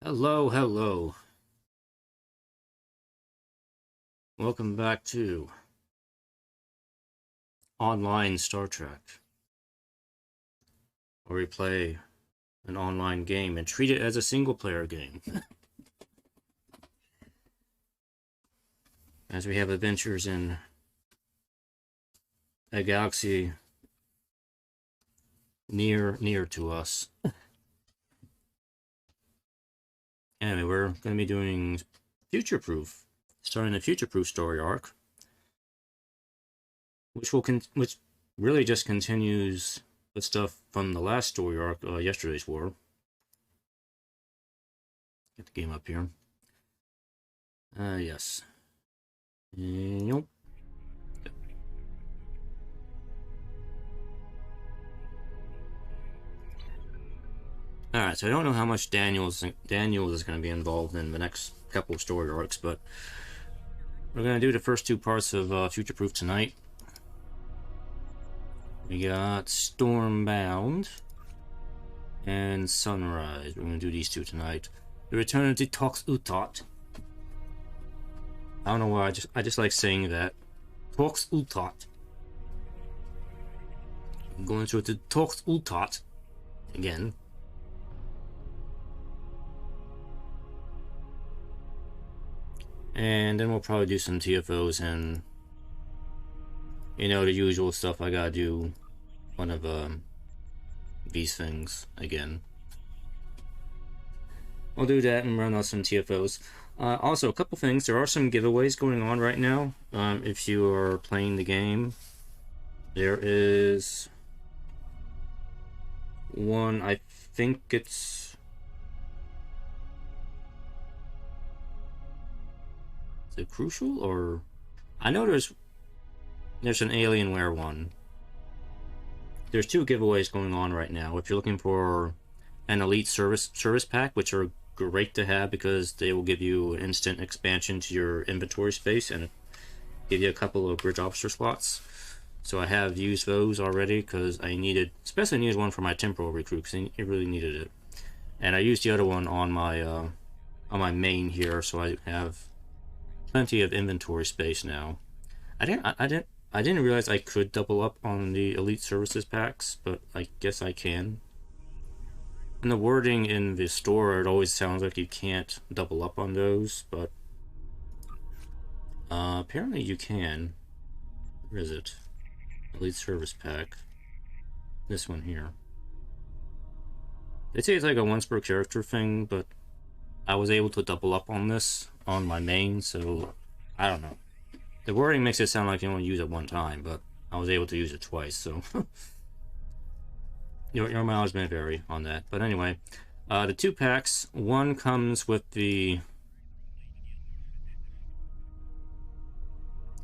Hello, hello. Welcome back to Online Star Trek, where we play an online game and treat it as a single-player game. As we have adventures in a galaxy near to us. Anyway, we're going to be doing Future Proof, starting the Future Proof story arc, which really just continues the stuff from the last story arc, yesterday's war. Get the game up here. Yes. Yep. Alright, so I don't know how much Daniel is going to be involved in the next couple of story arcs, but we're going to do the first two parts of Future Proof tonight. We got Stormbound and Sunrise. We're going to do these two tonight. The Return of the Tox Uthat. I don't know why, I just like saying that. Tox Uthat. I'm going through the Tox Uthat again. And then we'll probably do some TFOs and, you know, the usual stuff. I gotta do one of these things again. We'll do that and run out some TFOs. Also, a couple things. There are some giveaways going on right now. If you are playing the game, there is one, I think it's... Is it Crucial, or... I know there's an Alienware one. There's two giveaways going on right now. If you're looking for an Elite service pack, which are great to have because they will give you an instant expansion to your inventory space and give you a couple of bridge officer slots. So I have used those already because I especially needed one for my temporal recruit because it really needed it. And I used the other one on my main here, so I have plenty of inventory space now. I didn't realize I could double up on the Elite Services packs, but I guess I can. And the wording in the store, it always sounds like you can't double up on those, but apparently you can. Where is it? Elite Service Pack. This one here. They say it's like a once per character thing, but I was able to double up on this on my main, so I don't know. The wording makes it sound like you only use it one time, but I was able to use it twice, so your mileage may vary on that. But anyway, the two packs, one comes with the...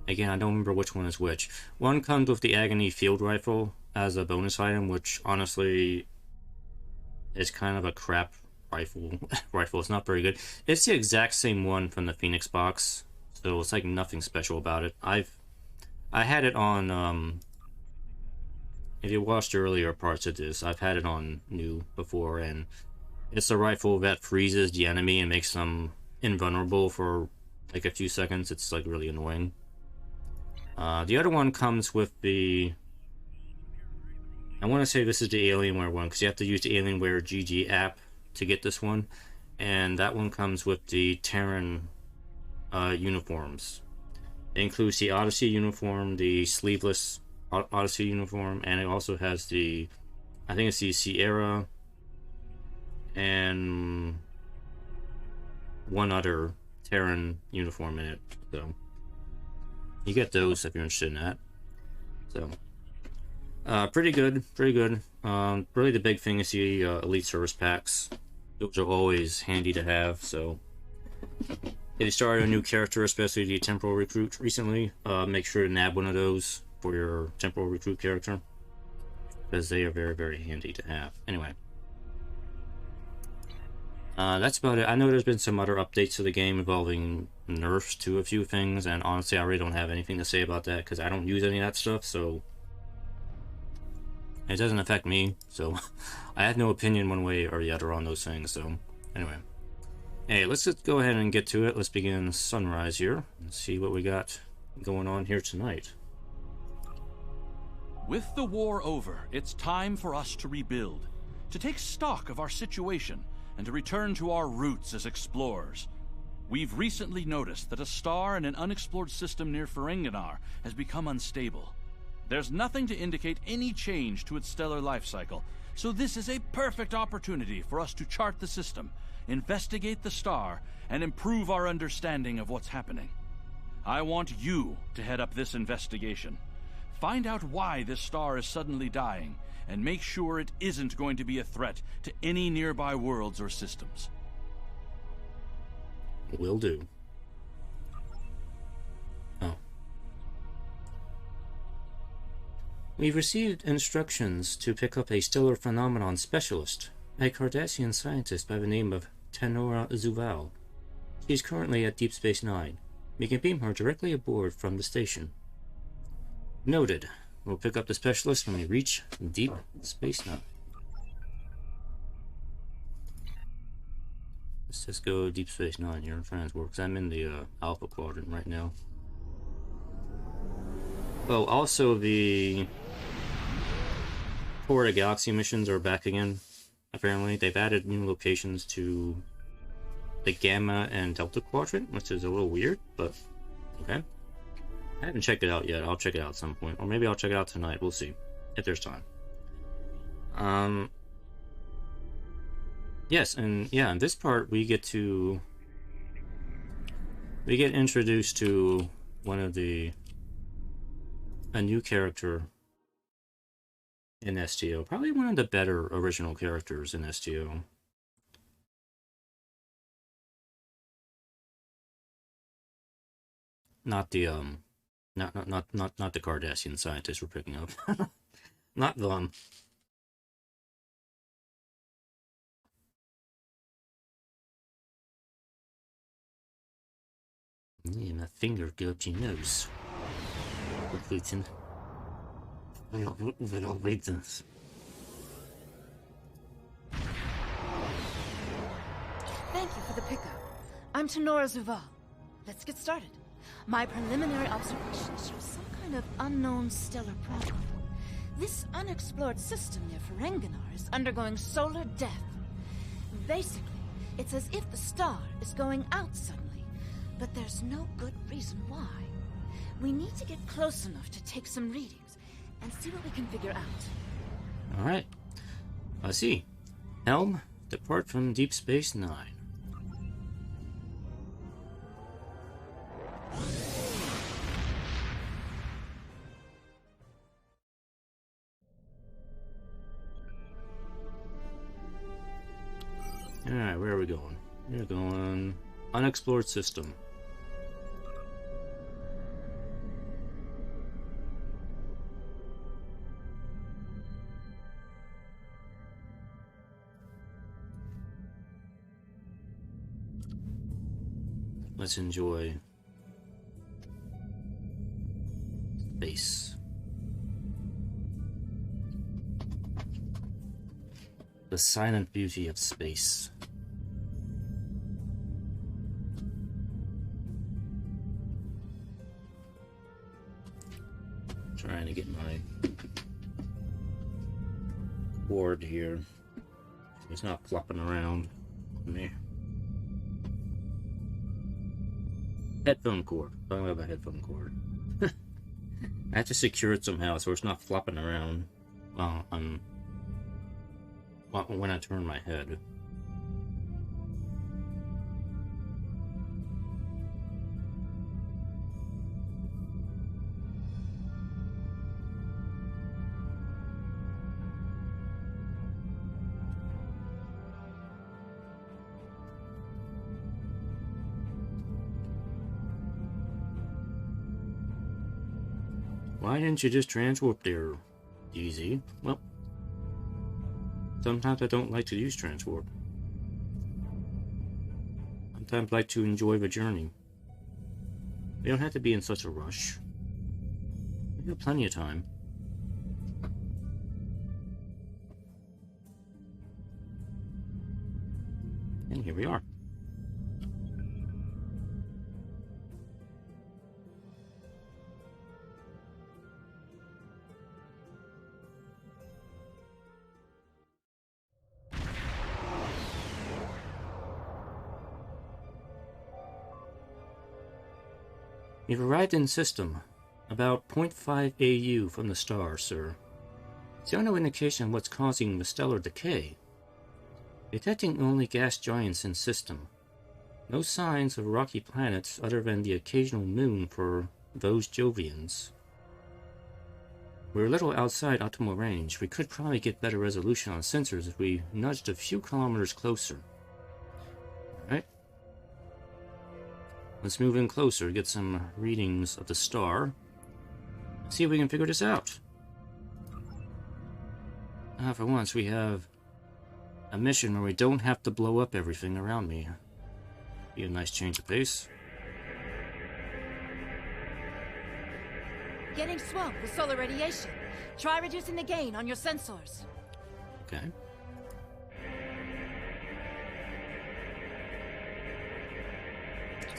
Again, I don't remember which one is which. One comes with the Agony Field Rifle as a bonus item, which honestly is kind of a crap rifle. It's not very good. It's the exact same one from the Phoenix box, so it's like nothing special about it. I had it on, if you watched earlier parts of this, I've had it on new before, and it's a rifle that freezes the enemy and makes them invulnerable for like a few seconds. It's like really annoying. The other one comes with the... I want to say this is the Alienware one, because you have to use the Alienware GG app to get this one. And that one comes with the Terran uniforms. It includes the Odyssey uniform, the sleeveless Odyssey uniform, and it also has the... I think it's the Sierra and one other Terran uniform in it. So you get those if you're interested in that. So, pretty good. Really the big thing is the Elite Service Packs. Those are always handy to have, so if you started a new character, especially the Temporal Recruit recently, make sure to nab one of those for your Temporal Recruit character, because they are very, very handy to have. Anyway. That's about it. I know there's been some other updates to the game involving nerfs to a few things, and honestly I really don't have anything to say about that because I don't use any of that stuff, so it doesn't affect me, so I have no opinion one way or the other on those things. So anyway, Hey, let's just go ahead and get to it. Let's begin sunrise here and see what we got going on here tonight. With the war over, it's time for us to rebuild, to take stock of our situation, and to return to our roots as explorers. We've recently noticed that a star in an unexplored system near Ferenginar has become unstable. There's nothing to indicate any change to its stellar life cycle, so this is a perfect opportunity for us to chart the system, investigate the star, and improve our understanding of what's happening. I want you to head up this investigation. Find out why this star is suddenly dying, and make sure it isn't going to be a threat to any nearby worlds or systems. Will do. Oh. We've received instructions to pick up a stellar phenomenon specialist, a Cardassian scientist by the name of Tox Uthat. She's currently at Deep Space Nine. We can beam her directly aboard from the station. Noted. We'll pick up the specialist when we reach Deep Space Nine. Let's just go Deep Space Nine here in transport, because I'm in the Alpha Quadrant right now. Oh, also the Core of the Galaxy missions are back again. Apparently, they've added new locations to the Gamma and Delta Quadrant, which is a little weird, but okay. I haven't checked it out yet. I'll check it out at some point. Or maybe I'll check it out tonight. We'll see. If there's time. Yes, and yeah, in this part we get introduced to a new character in STO. Probably one of the better original characters in STO. Not the not the Cardassian scientist we're picking up. Not them. Yeah, my finger go up your nose. Thank you for the pickup. I'm Tox Uthat. Let's get started. My preliminary observations show some kind of unknown stellar problem. This unexplored system near Ferenginar is undergoing solar death. Basically, it's as if the star is going out suddenly, but there's no good reason why. We need to get close enough to take some readings and see what we can figure out. Alright. I see. Helm, depart from Deep Space Nine. Alright, where are we going? We're going unexplored system. Let's enjoy space. The silent beauty of space. Trying to get my board here. It's not flopping around me. Headphone cord. Talking about the headphone cord. I have to secure it somehow so it's not flopping around when I turn my head. Why didn't you just transwarp there, DZ? Well, sometimes I don't like to use transwarp. Sometimes I like to enjoy the journey. We don't have to be in such a rush. We have plenty of time. And here we are. We've arrived in system. About 0.5 AU from the star, sir. Still no indication of what's causing the stellar decay. Detecting only gas giants in system. No signs of rocky planets other than the occasional moon for those Jovians. We're a little outside optimal range. We could probably get better resolution on sensors if we nudged a few kilometers closer. Alright. Let's move in closer, get some readings of the star. See if we can figure this out. For once, we have a mission where we don't have to blow up everything around me. Be a nice change of pace. Getting swamped with solar radiation. Try reducing the gain on your sensors. Okay.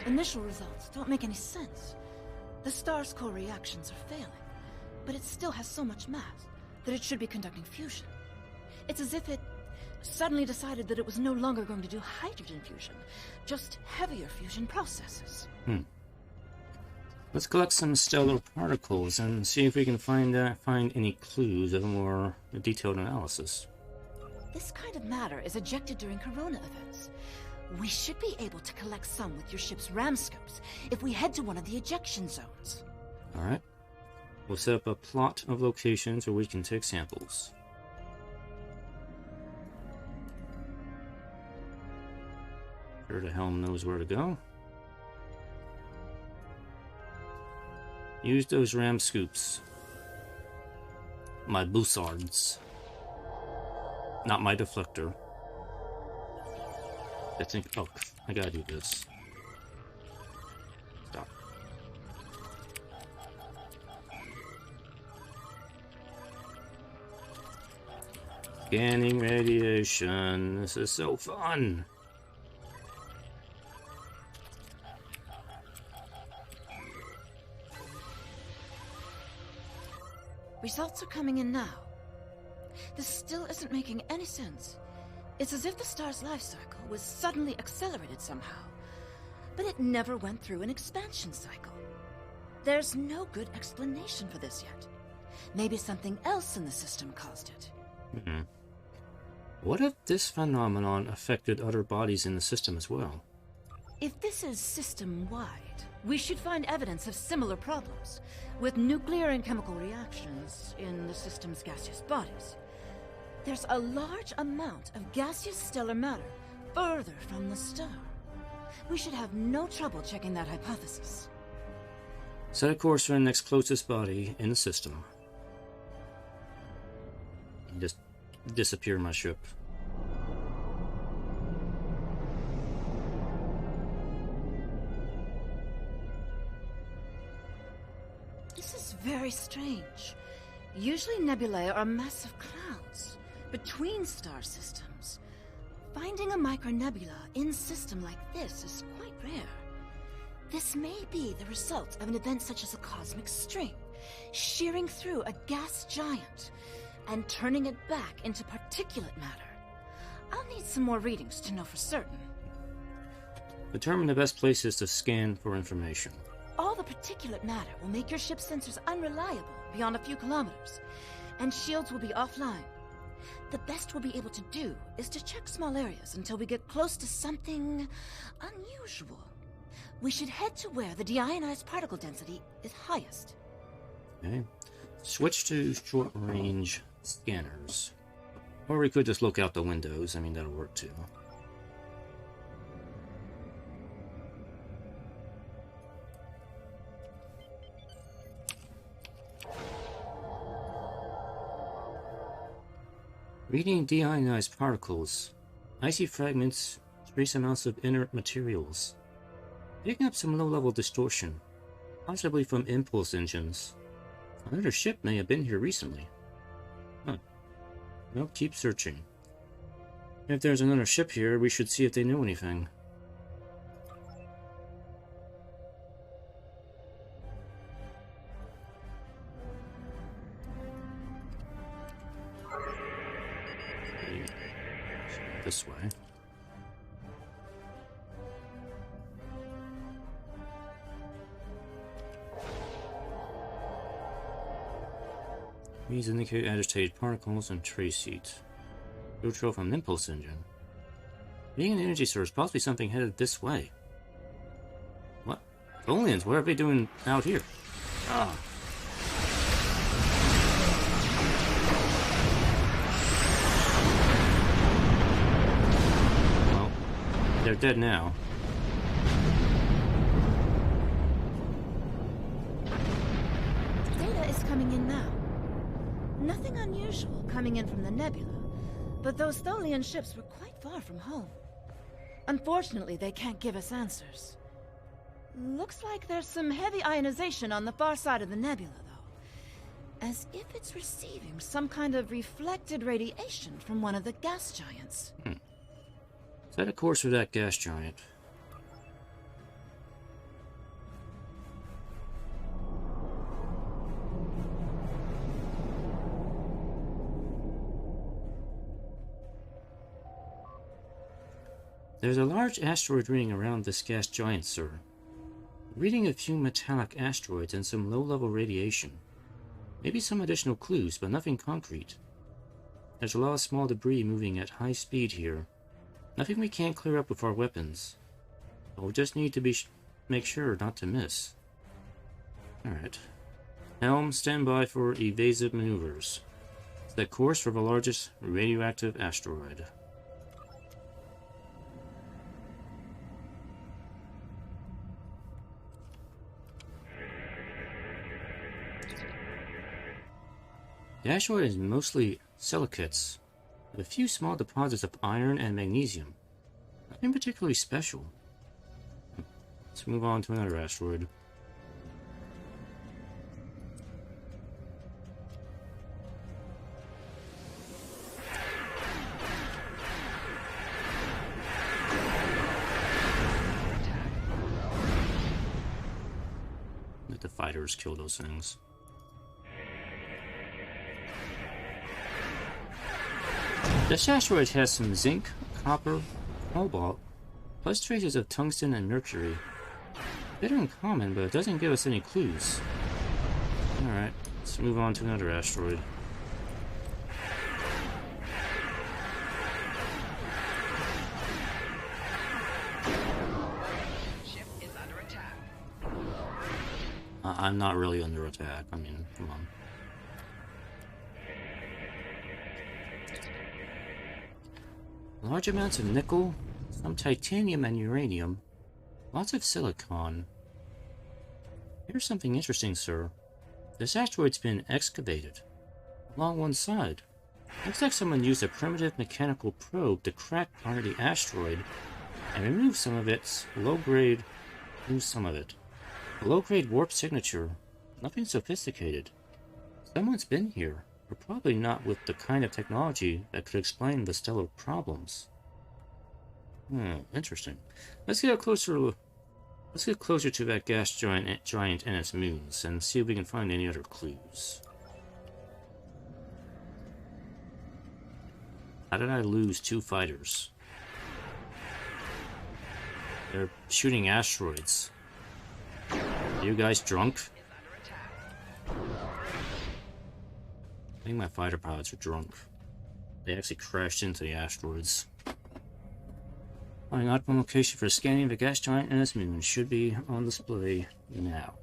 Initial results don't make any sense. The star's core reactions are failing, but it still has so much mass that it should be conducting fusion. It's as if it suddenly decided that it was no longer going to do hydrogen fusion, just heavier fusion processes. Let's collect some stellar particles and see if we can find any clues of a more detailed analysis. This kind of matter is ejected during corona events. We should be able to collect some with your ship's ram scopes if we head to one of the ejection zones. Alright. We'll set up a plot of locations where we can take samples. Sure the helm knows where to go. Use those ram scoops. My bussards. Not my deflector. I think. Oh, I gotta do this. Stop. Scanning radiation. This is so fun. Results are coming in now. This still isn't making any sense. It's as if the star's life cycle was suddenly accelerated somehow, but it never went through an expansion cycle. There's no good explanation for this yet. Maybe something else in the system caused it. What if this phenomenon affected other bodies in the system as well? If this is system-wide, we should find evidence of similar problems, with nuclear and chemical reactions in the system's gaseous bodies. There's a large amount of gaseous stellar matter further from the star. We should have no trouble checking that hypothesis. Set a course for the next closest body in the system. Just disappear my ship. This is very strange. Usually nebulae are massive clouds between star systems. Finding a micronebula in system like this is quite rare. This may be the result of an event such as a cosmic string, shearing through a gas giant and turning it back into particulate matter. I'll need some more readings to know for certain. Determine the best places to scan for information. All the particulate matter will make your ship's sensors unreliable beyond a few kilometers, and shields will be offline. The best we'll be able to do is to check small areas until we get close to something unusual. We should head to where the deionized particle density is highest. Okay. Switch to short-range scanners. Or we could just look out the windows. I mean, that'll work too. Reading deionized particles. Icy fragments, trace amounts of inert materials. Picking up some low-level distortion, possibly from impulse engines. Another ship may have been here recently. Huh. Well, keep searching. If there's another ship here, we should see if they know anything. This way. These indicate agitated particles and trace heat. Neutral from an impulse engine. Being an energy source, possibly something headed this way. What? Aliens, what are they doing out here? Ah. Well, they're dead now. Data is coming in now. Nothing unusual coming in from the nebula, but those Tholian ships were quite far from home. Unfortunately, they can't give us answers. Looks like there's some heavy ionization on the far side of the nebula, though. As if it's receiving some kind of reflected radiation from one of the gas giants. Set a course for that gas giant. There's a large asteroid ring around this gas giant, sir. Reading a few metallic asteroids and some low-level radiation. Maybe some additional clues, but nothing concrete. There's a lot of small debris moving at high speed here. Nothing we can't clear up with our weapons. But we'll just need to make sure not to miss. Alright. Helm, stand by for evasive maneuvers. Set course for the largest radioactive asteroid. The asteroid is mostly silicates, with a few small deposits of iron and magnesium. Nothing particularly special. Let's move on to another asteroid. Let the fighters kill those things. This asteroid has some zinc, copper, cobalt, plus traces of tungsten and mercury. Bit uncommon, but it doesn't give us any clues. Alright, let's move on to another asteroid. Ship is under attack. I'm not really under attack. I mean, come on. Large amounts of nickel, some titanium and uranium, lots of silicon. Here's something interesting, sir. This asteroid's been excavated along one side. Looks like someone used a primitive mechanical probe to crack part of the asteroid and remove some of its low-grade. A low-grade warp signature. Nothing sophisticated. Someone's been here. But probably not with the kind of technology that could explain the stellar problems. Interesting. Let's get closer to that gas giant and its moons, and see if we can find any other clues. How did I lose 2 fighters? They're shooting asteroids. Are you guys drunk? I think my fighter pilots are drunk. They actually crashed into the asteroids. Finding optimal location for scanning the gas giant and its moon should be on display now.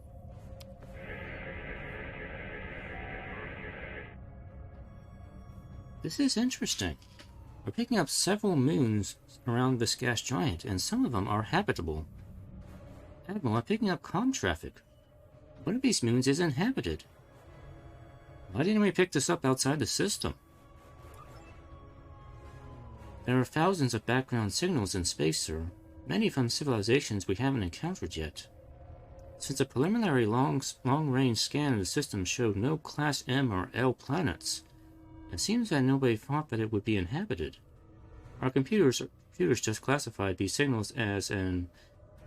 This is interesting. We're picking up several moons around this gas giant, and some of them are habitable. Admiral, I'm picking up comm traffic. One of these moons is inhabited. Why didn't we pick this up outside the system? There are thousands of background signals in space, sir. Many from civilizations we haven't encountered yet. Since a preliminary long-range scan of the system showed no Class M or L planets, it seems that nobody thought that it would be inhabited. Our computers just classified these signals as an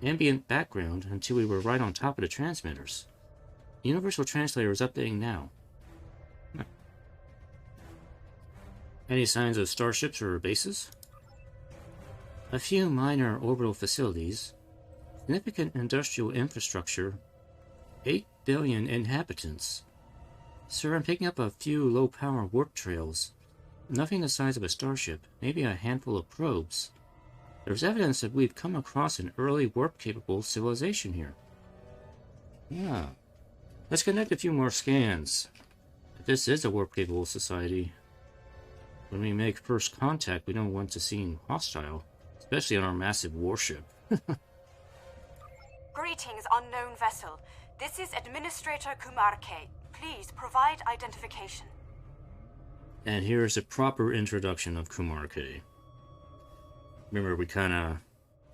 ambient background until we were right on top of the transmitters. The Universal Translator is updating now. Any signs of starships or bases? A few minor orbital facilities, significant industrial infrastructure, 8 billion inhabitants. Sir, I'm picking up a few low-power warp trails. Nothing the size of a starship, maybe a handful of probes. There's evidence that we've come across an early warp-capable civilization here. Yeah. Let's connect a few more scans. If this is a warp-capable society, when we make first contact, we don't want to seem hostile, especially on our massive warship. Greetings, unknown vessel. This is Administrator Kumarke. Please provide identification. And here's a proper introduction of Kumarke. Remember, we kind of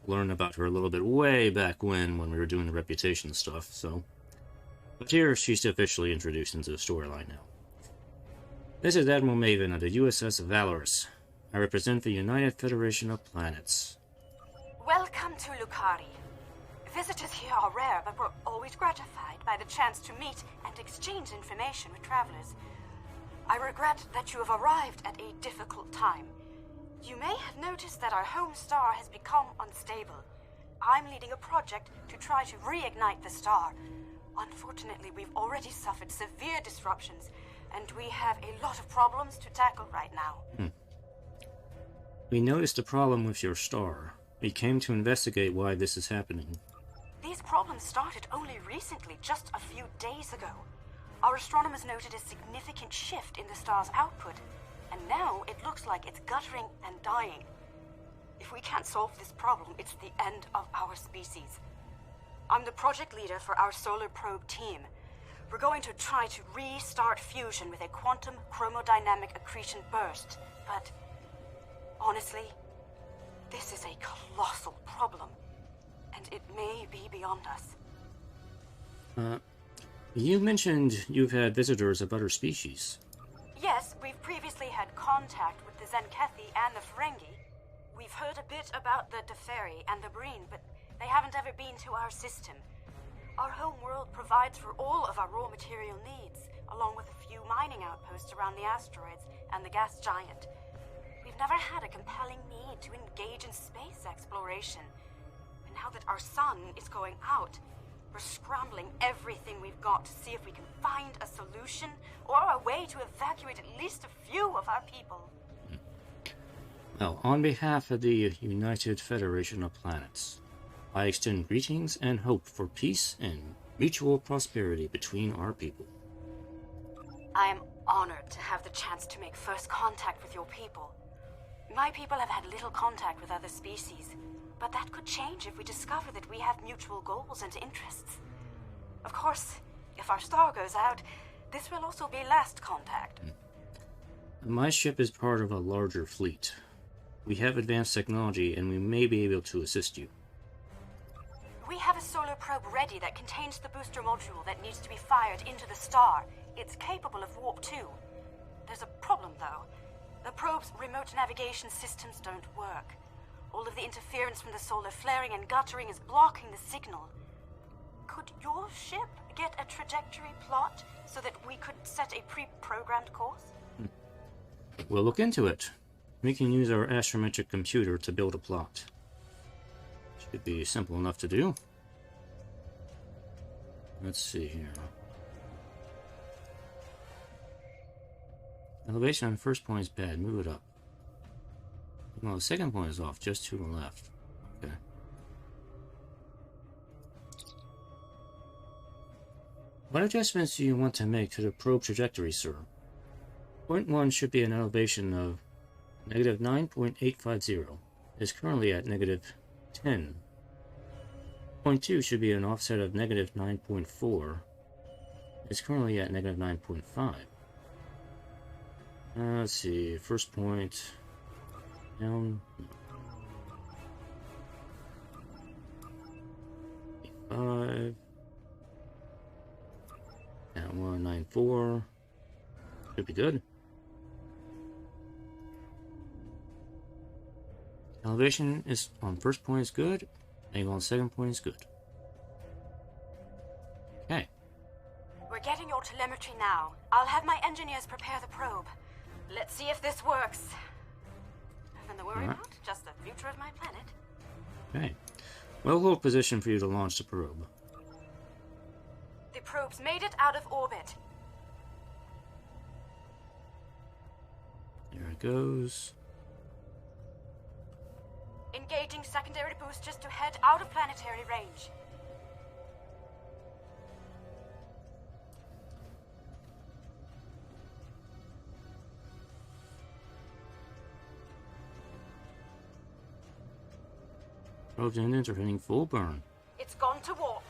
learned about her a little bit way back when we were doing the reputation stuff, so... But here, she's officially introduced into the storyline now. This is Admiral Maven of the USS Valorous. I represent the United Federation of Planets. Welcome to Lukari. Visitors here are rare, but we're always gratified by the chance to meet and exchange information with travelers. I regret that you have arrived at a difficult time. You may have noticed that our home star has become unstable. I'm leading a project to try to reignite the star. Unfortunately, we've already suffered severe disruptions, and we have a lot of problems to tackle right now. We noticed a problem with your star. We came to investigate why this is happening. These problems started only recently, just a few days ago. Our astronomers noted a significant shift in the star's output, and now it looks like it's guttering and dying. If we can't solve this problem, it's the end of our species. I'm the project leader for our solar probe team. We're going to try to restart fusion with a quantum chromodynamic accretion burst, but honestly, this is a colossal problem, and it may be beyond us. You mentioned you've had visitors of other species. Yes, we've previously had contact with the Zenkethi and the Ferengi. We've heard a bit about the Deferi and the Breen, but they haven't ever been to our system. Our home world provides for all of our raw material needs, along with a few mining outposts around the asteroids and the gas giant. We've never had a compelling need to engage in space exploration. And now that our sun is going out, we're scrambling everything we've got to see if we can find a solution or a way to evacuate at least a few of our people. Well, on behalf of the United Federation of Planets, I extend greetings and hope for peace and mutual prosperity between our people. I am honored to have the chance to make first contact with your people. My people have had little contact with other species, but that could change if we discover that we have mutual goals and interests. Of course, if our star goes out, this will also be last contact. My ship is part of a larger fleet. We have advanced technology, and we may be able to assist you. We have a solar probe ready that contains the booster module that needs to be fired into the star. It's capable of warp 2. There's a problem, though. The probe's remote navigation systems don't work. All of the interference from the solar flaring and guttering is blocking the signal. Could your ship get a trajectory plot so that we could set a pre-programmed course? We'll look into it. We can use our astrometric computer to build a plot. Should be simple enough to do. Let's see here. Elevation on the first point is bad. Move it up. No, the second point is off, just to the left. Okay. What adjustments do you want to make to the probe trajectory, sir? Point 1 should be an elevation of negative 9.850. It is currently at negative 10. Point 2 should be an offset of negative 9.4. It is currently at negative 9.5. Let's see, first point... down... 5... At 194. Should be good. Elevation is on first point is good. Angle on second point is good. Okay. We're getting your telemetry now. I'll have my engineers prepare the probe. Let's see if this works. Nothing to worry about, just the future of my planet. Okay. Well, hold position for you to launch the probe. The probe's made it out of orbit. goes. Engaging secondary boosters to head out of planetary range. Probe engines are hitting full burn. It's gone to warp.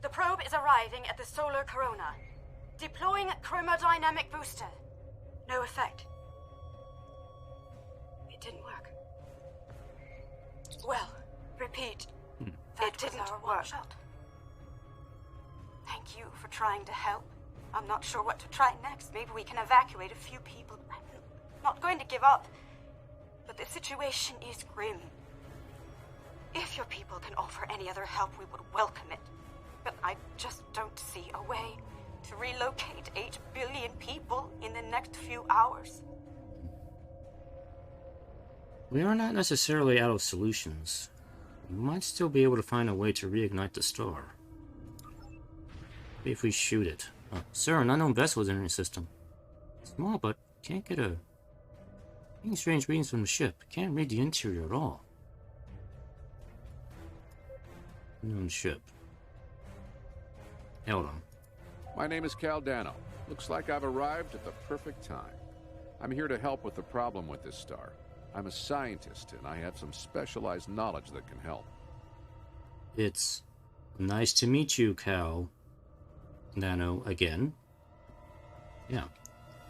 The probe is arriving at the solar corona. Deploying chromodynamic booster. No effect. It didn't work. Well, repeat. That didn't work. Thank you for trying to help. I'm not sure what to try next. Maybe we can evacuate a few people. I'm not going to give up. But the situation is grim. If your people can offer any other help, we would welcome it. But I just don't see a way to relocate 8 billion people in the next few hours. We are not necessarily out of solutions. We might still be able to find a way to reignite the star. Maybe if we shoot it. Oh, sir, an unknown vessel is in your system. Small, but can't get a... Getting strange readings from the ship. Can't read the interior at all. Unknown ship. Held on. My name is Caldano. Looks like I've arrived at the perfect time. I'm here to help with the problem with this star. I'm a scientist, and I have some specialized knowledge that can help. It's nice to meet you, Cal. Dano, again. Yeah.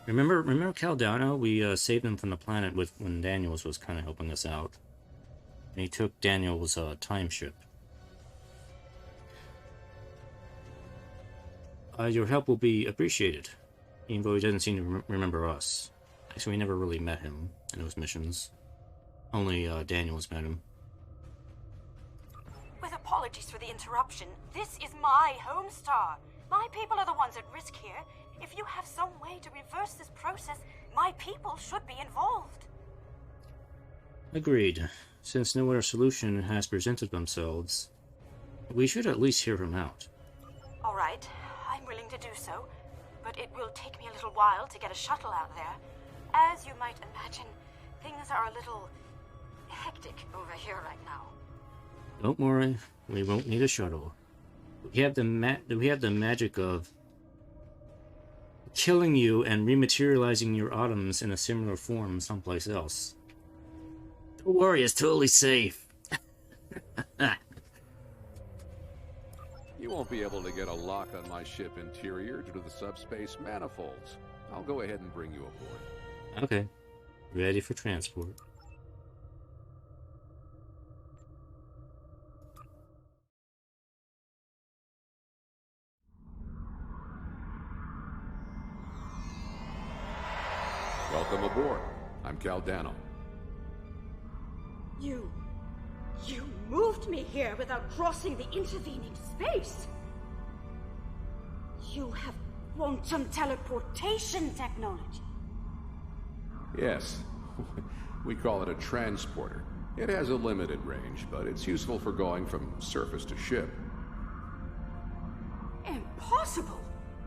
Remember Caldano? We saved him from the planet when Daniels was kind of helping us out. And he took Daniel's time ship. Your help will be appreciated, even though he doesn't seem to remember us. Actually, we never really met him in those missions. Only Daniels met him. With apologies for the interruption, this is my home star. My people are the ones at risk here. If you have some way to reverse this process, my people should be involved. Agreed. Since no other solution has presented themselves, we should at least hear him out. All right, I'm willing to do so, but it will take me a little while to get a shuttle out there. As you might imagine, things are a little hectic over here right now. Don't worry, we won't need a shuttle. We have the magic of killing you and rematerializing your atoms in a similar form someplace else. Don't worry, it's totally safe. You won't be able to get a lock on my ship interior due to the subspace manifolds. I'll go ahead and bring you aboard. Okay. Ready for transport. Welcome aboard. I'm Caldano. You moved me here without crossing the intervening space. You have quantum teleportation technology. Yes. We call it a transporter. It has a limited range, but it's useful for going from surface to ship. Impossible!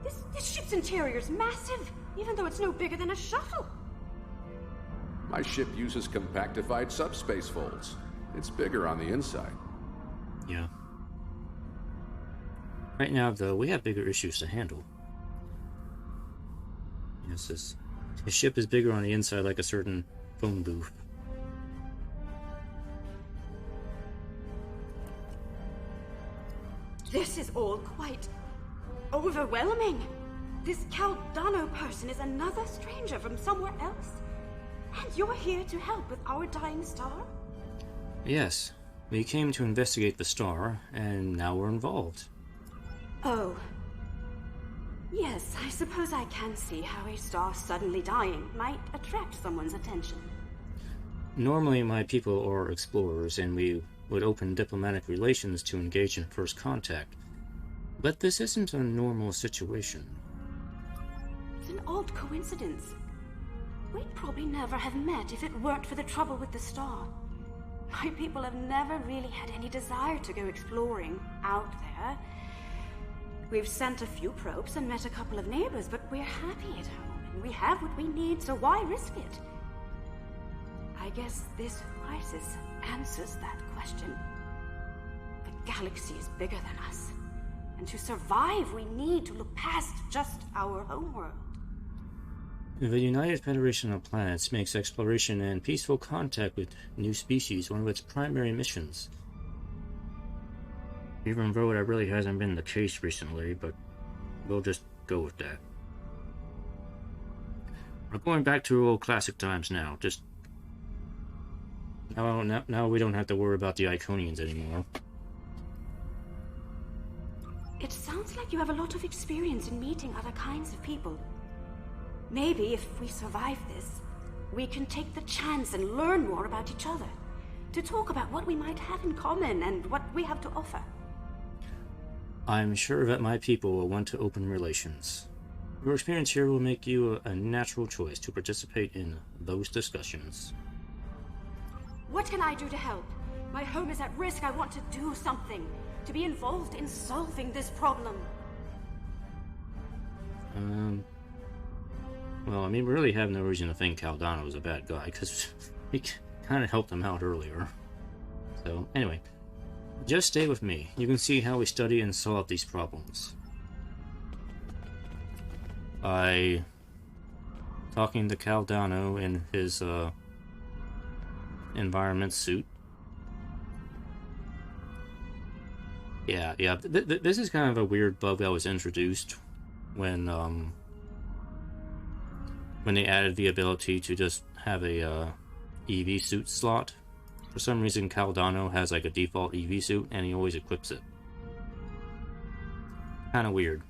This ship's interior is massive, even though it's no bigger than a shuttle. My ship uses compactified subspace folds. It's bigger on the inside. Yeah. Right now, though, we have bigger issues to handle. Yes, his ship is bigger on the inside, like a certain phone booth. This is all quite overwhelming. This Caldano person is another stranger from somewhere else. And you're here to help with our dying star? Yes. We came to investigate the star, and now we're involved. Oh. Yes, I suppose I can see how a star suddenly dying might attract someone's attention. Normally, my people are explorers, and we would open diplomatic relations to engage in first contact. But this isn't a normal situation. It's an odd coincidence. We'd probably never have met if it weren't for the trouble with the star. My people have never really had any desire to go exploring out there. We've sent a few probes and met a couple of neighbors, but we're happy at home, and we have what we need, so why risk it? I guess this crisis answers that question. The galaxy is bigger than us, and to survive, we need to look past just our homeworld. The United Federation of Planets makes exploration and peaceful contact with new species one of its primary missions. Even though that really hasn't been the case recently, but we'll just go with that. We're going back to old classic times now. Just now we don't have to worry about the Iconians anymore. It sounds like you have a lot of experience in meeting other kinds of people. Maybe if we survive this, we can take the chance and learn more about each other. To talk about what we might have in common and what we have to offer. I'm sure that my people will want to open relations. Your experience here will make you a natural choice to participate in those discussions. What can I do to help? My home is at risk. I want to do something. To be involved in solving this problem. Well, I mean, we really have no reason to think Caldano is a bad guy, because we kind of helped him out earlier. So, anyway, just stay with me. You can see how we study and solve these problems. By talking to Caldano in his, environment suit. Yeah. This is kind of a weird bug that was introduced when they added the ability to just have a EV suit slot. For some reason, Caldano has like a default EV suit, and he always equips it. Kind of weird.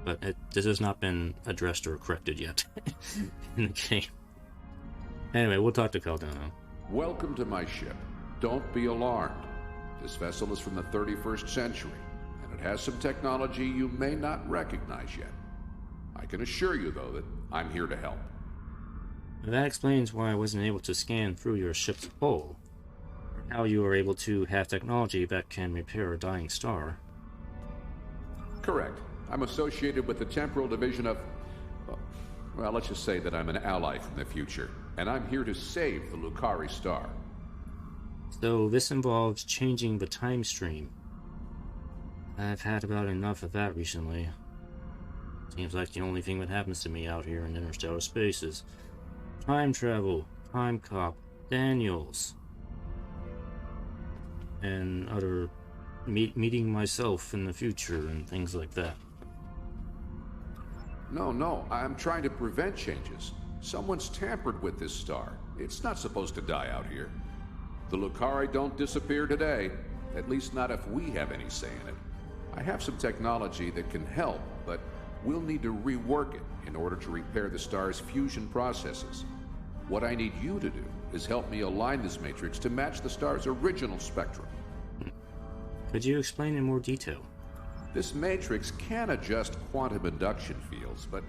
But this has not been addressed or corrected yet in the game. Anyway, we'll talk to Caldano. Welcome to my ship. Don't be alarmed. This vessel is from the 31st century, and it has some technology you may not recognize yet. I can assure you, though, that I'm here to help. That explains why I wasn't able to scan through your ship's hull. How you were able to have technology that can repair a dying star. Correct. I'm associated with the temporal division of... well, let's just say that I'm an ally from the future, and I'm here to save the Lucari star. So this involves changing the time stream. I've had about enough of that recently. Seems like the only thing that happens to me out here in interstellar space is time travel, time cop, Daniels, and other meeting myself in the future and things like that. No, I'm trying to prevent changes. Someone's tampered with this star. It's not supposed to die out here. The Lucari don't disappear today, at least not if we have any say in it. I have some technology that can help, but we'll need to rework it in order to repair the star's fusion processes. What I need you to do is help me align this matrix to match the star's original spectrum. Could you explain in more detail? This matrix can adjust quantum induction fields, but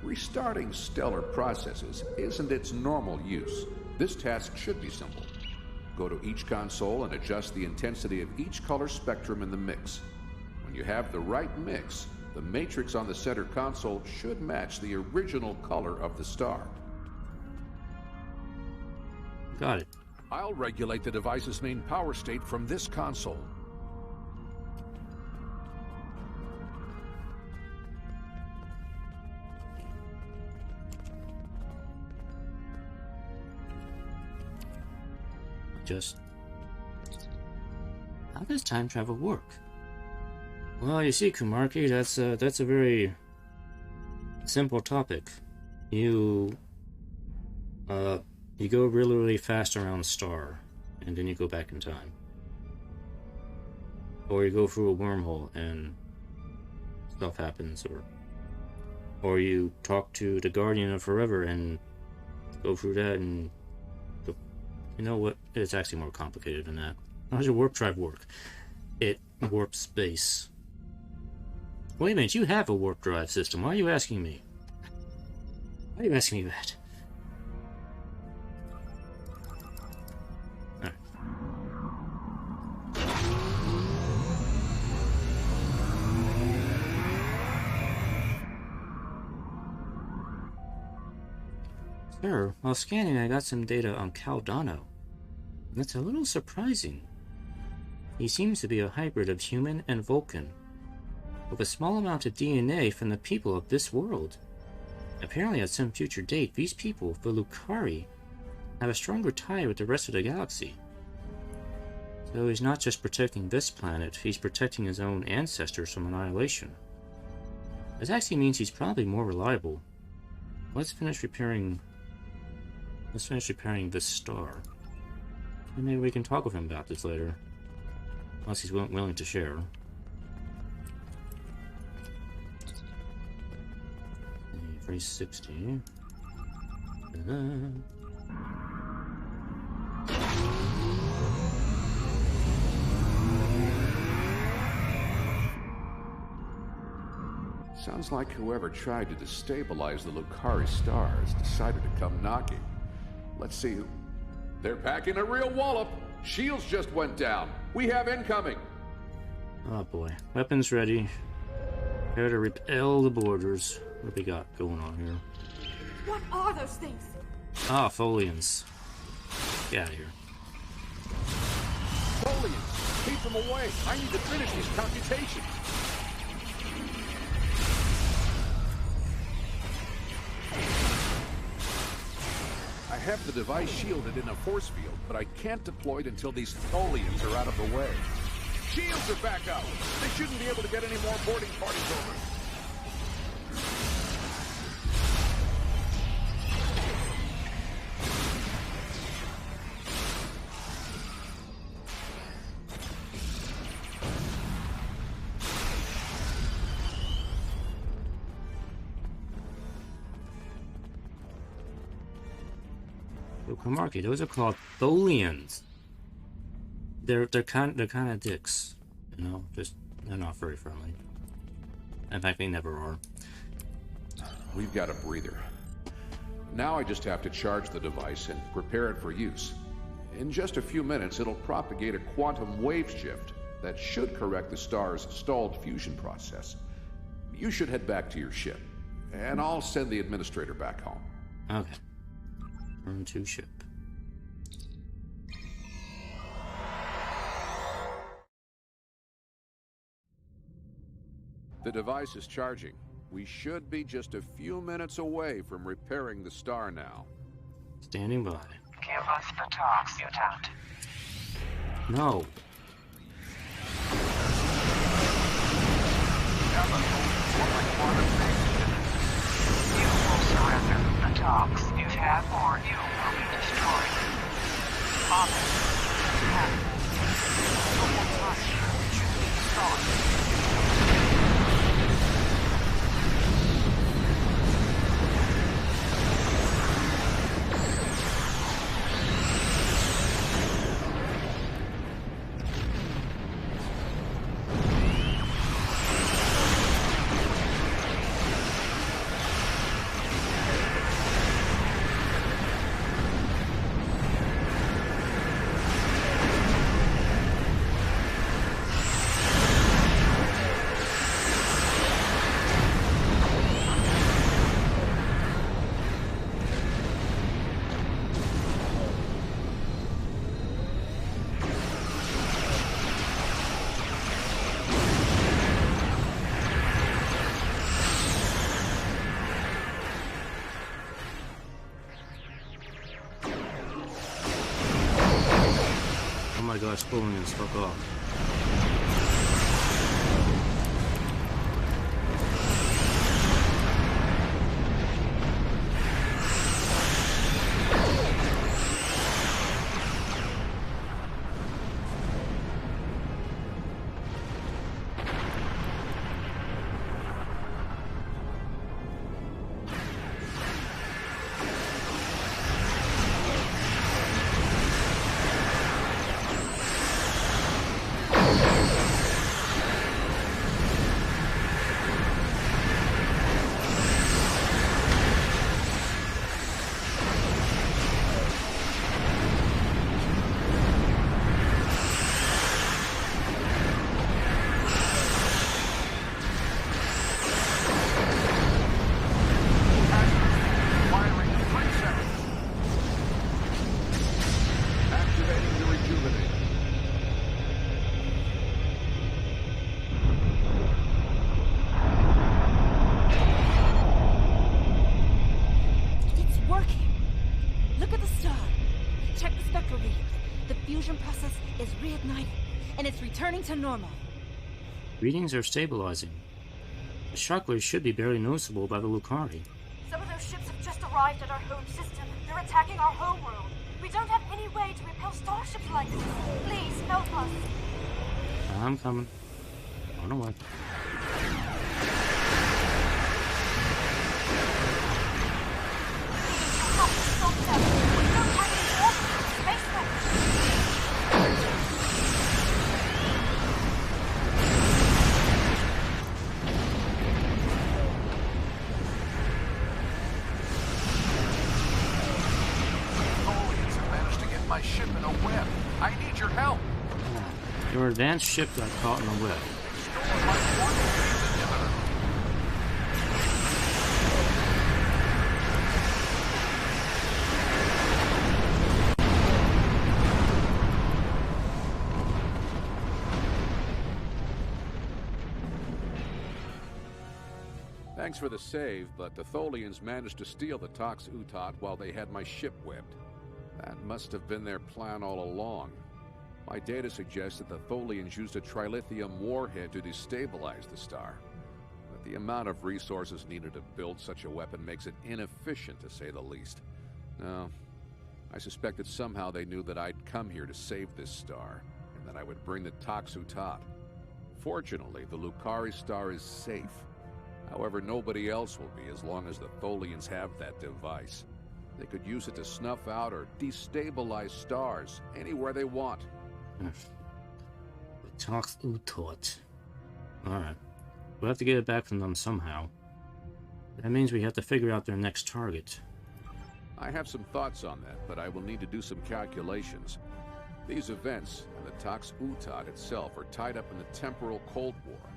restarting stellar processes isn't its normal use. This task should be simple. Go to each console and adjust the intensity of each color spectrum in the mix. When you have the right mix, the matrix on the center console should match the original color of the star. Got it. I'll regulate the device's main power state from this console. Just... how does time travel work? Well, you see, Kumarki, that's a very simple topic. You go really, really fast around a star, and then you go back in time. Or you go through a wormhole and stuff happens, or you talk to the Guardian of Forever and go through that and... you know what? It's actually more complicated than that. How does your warp drive work? It warps space. Wait a minute, you have a warp drive system. Why are you asking me? Why are you asking me that? Alright. Sure, while scanning I got some data on Caldano. That's a little surprising. He seems to be a hybrid of human and Vulcan, with a small amount of DNA from the people of this world. Apparently at some future date, these people, the Lucari, have a stronger tie with the rest of the galaxy. So he's not just protecting this planet, he's protecting his own ancestors from annihilation. This actually means he's probably more reliable. Let's finish repairing this star. And maybe we can talk with him about this later. Unless he's willing to share. 360. Sounds like whoever tried to destabilize the Lucari star has decided to come knocking. Let's see who... They're packing a real wallop! Shields just went down! We have incoming! Oh boy. Weapons ready. Prepare to repel the borders. What we got going on here? What are those things? Ah, Folians. Get out of here. Folians! Keep them away! I need to finish these computations! I have the device shielded in a force field, but I can't deploy it until these Tholians are out of the way. Shields are back up! They shouldn't be able to get any more boarding parties over. Kamarki, those are called Tholians. They're kind of dicks, you know. Just they're not very friendly. In fact, they never are. We've got a breather. Now I just have to charge the device and prepare it for use. In just a few minutes, it'll propagate a quantum wave shift that should correct the star's stalled fusion process. You should head back to your ship, and I'll send the administrator back home. Okay. Return to ship. The device is charging. We should be just a few minutes away from repairing the star now. Standing by. Give us the Tox Uthat. No. You will surrender the Tox Uthat, or you will be destroyed. Office. No more time. Choose the star. Oh my gosh, Folians, fuck off. Look at the star. Check the spectral readings. The fusion process is reigniting, and it's returning to normal. Readings are stabilizing. The shockwaves should be barely noticeable by the Lucari. Some of those ships have just arrived at our home system. They're attacking our homeworld. We don't have any way to repel starships like this. Please, help us. I'm coming. On the way. Your advanced ship got caught in a web. Thanks for the save, but the Tholians managed to steal the Tox Uthat while they had my ship webbed. That must have been their plan all along. My data suggests that the Tholians used a trilithium warhead to destabilize the star. But the amount of resources needed to build such a weapon makes it inefficient, to say the least. No, I suspect that somehow they knew that I'd come here to save this star, and that I would bring the Tox Uthat. Fortunately, the Lucari star is safe. However, nobody else will be as long as the Tholians have that device. They could use it to snuff out or destabilize stars anywhere they want. The Tox Uthat. Alright. We'll have to get it back from them somehow. That means we have to figure out their next target. I have some thoughts on that, but I will need to do some calculations. These events and the Tox Uthat itself are tied up in the temporal Cold War.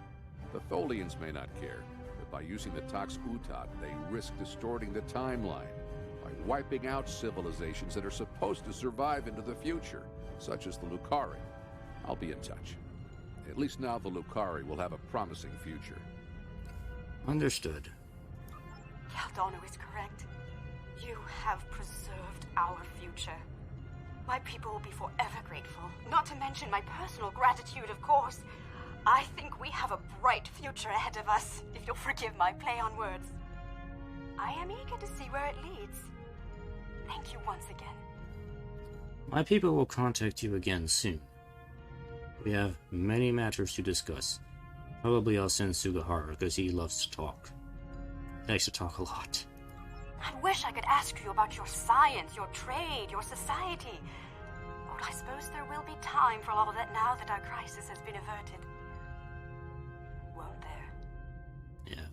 The Tholians may not care, but by using the Tox Uthat, they risk distorting the timeline by wiping out civilizations that are supposed to survive into the future, such as the Lucari. I'll be in touch. At least now the Lucari will have a promising future. Understood. Caldano is correct. You have preserved our future. My people will be forever grateful. Not to mention my personal gratitude, of course. I think we have a bright future ahead of us, if you'll forgive my play on words. I am eager to see where it leads. Thank you once again. My people will contact you again soon. We have many matters to discuss. Probably I'll send Sugahara, because he loves to talk. He likes to talk a lot. I wish I could ask you about your science, your trade, your society. But I suppose there will be time for all of that now that our crisis has been averted. Won't there? Yeah.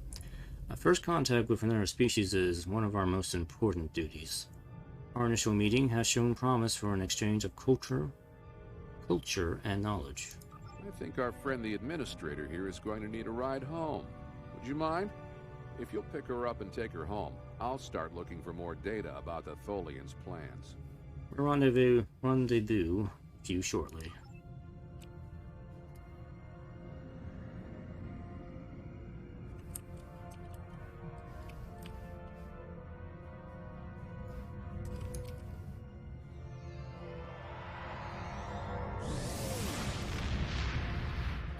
Our first contact with another species is one of our most important duties. Our initial meeting has shown promise for an exchange of culture and knowledge. I think our friend the administrator here is going to need a ride home. Would you mind? If you'll pick her up and take her home, I'll start looking for more data about the Tholians' plans. Rendezvous with you shortly.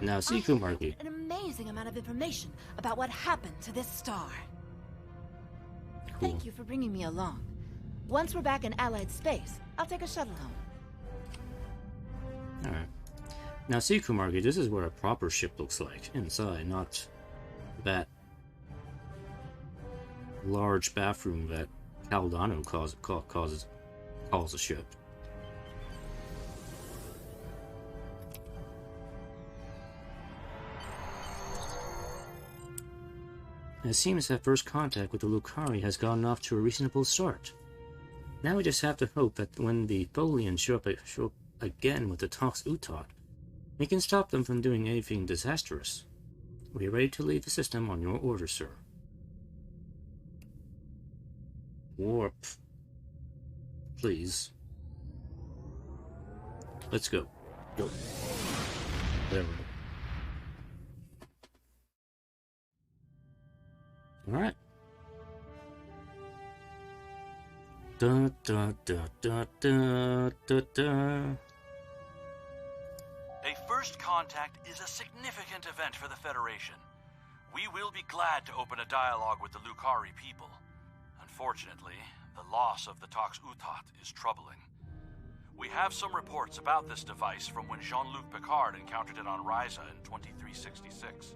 Now, Siku Marky. An amazing amount of information about what happened to this star. Cool. Thank you for bringing me along. Once we're back in Allied space, I'll take a shuttle home. Alright. Now, Siku Marky, this is what a proper ship looks like inside, not that large bathroom that Caldano calls a ship. It seems that first contact with the Lucari has gotten off to a reasonable start. Now we just have to hope that when the Tholians show up again with the Tox Uthat, we can stop them from doing anything disastrous. We are ready to leave the system on your order, sir. Warp. Please. Let's go. Go. There we go. Alright. Da, da, da, da, da, da, da. A first contact is a significant event for the Federation. We will be glad to open a dialogue with the Lucari people. Unfortunately, the loss of the Tox Uthat is troubling. We have some reports about this device from when Jean-Luc Picard encountered it on Ryza in 2366.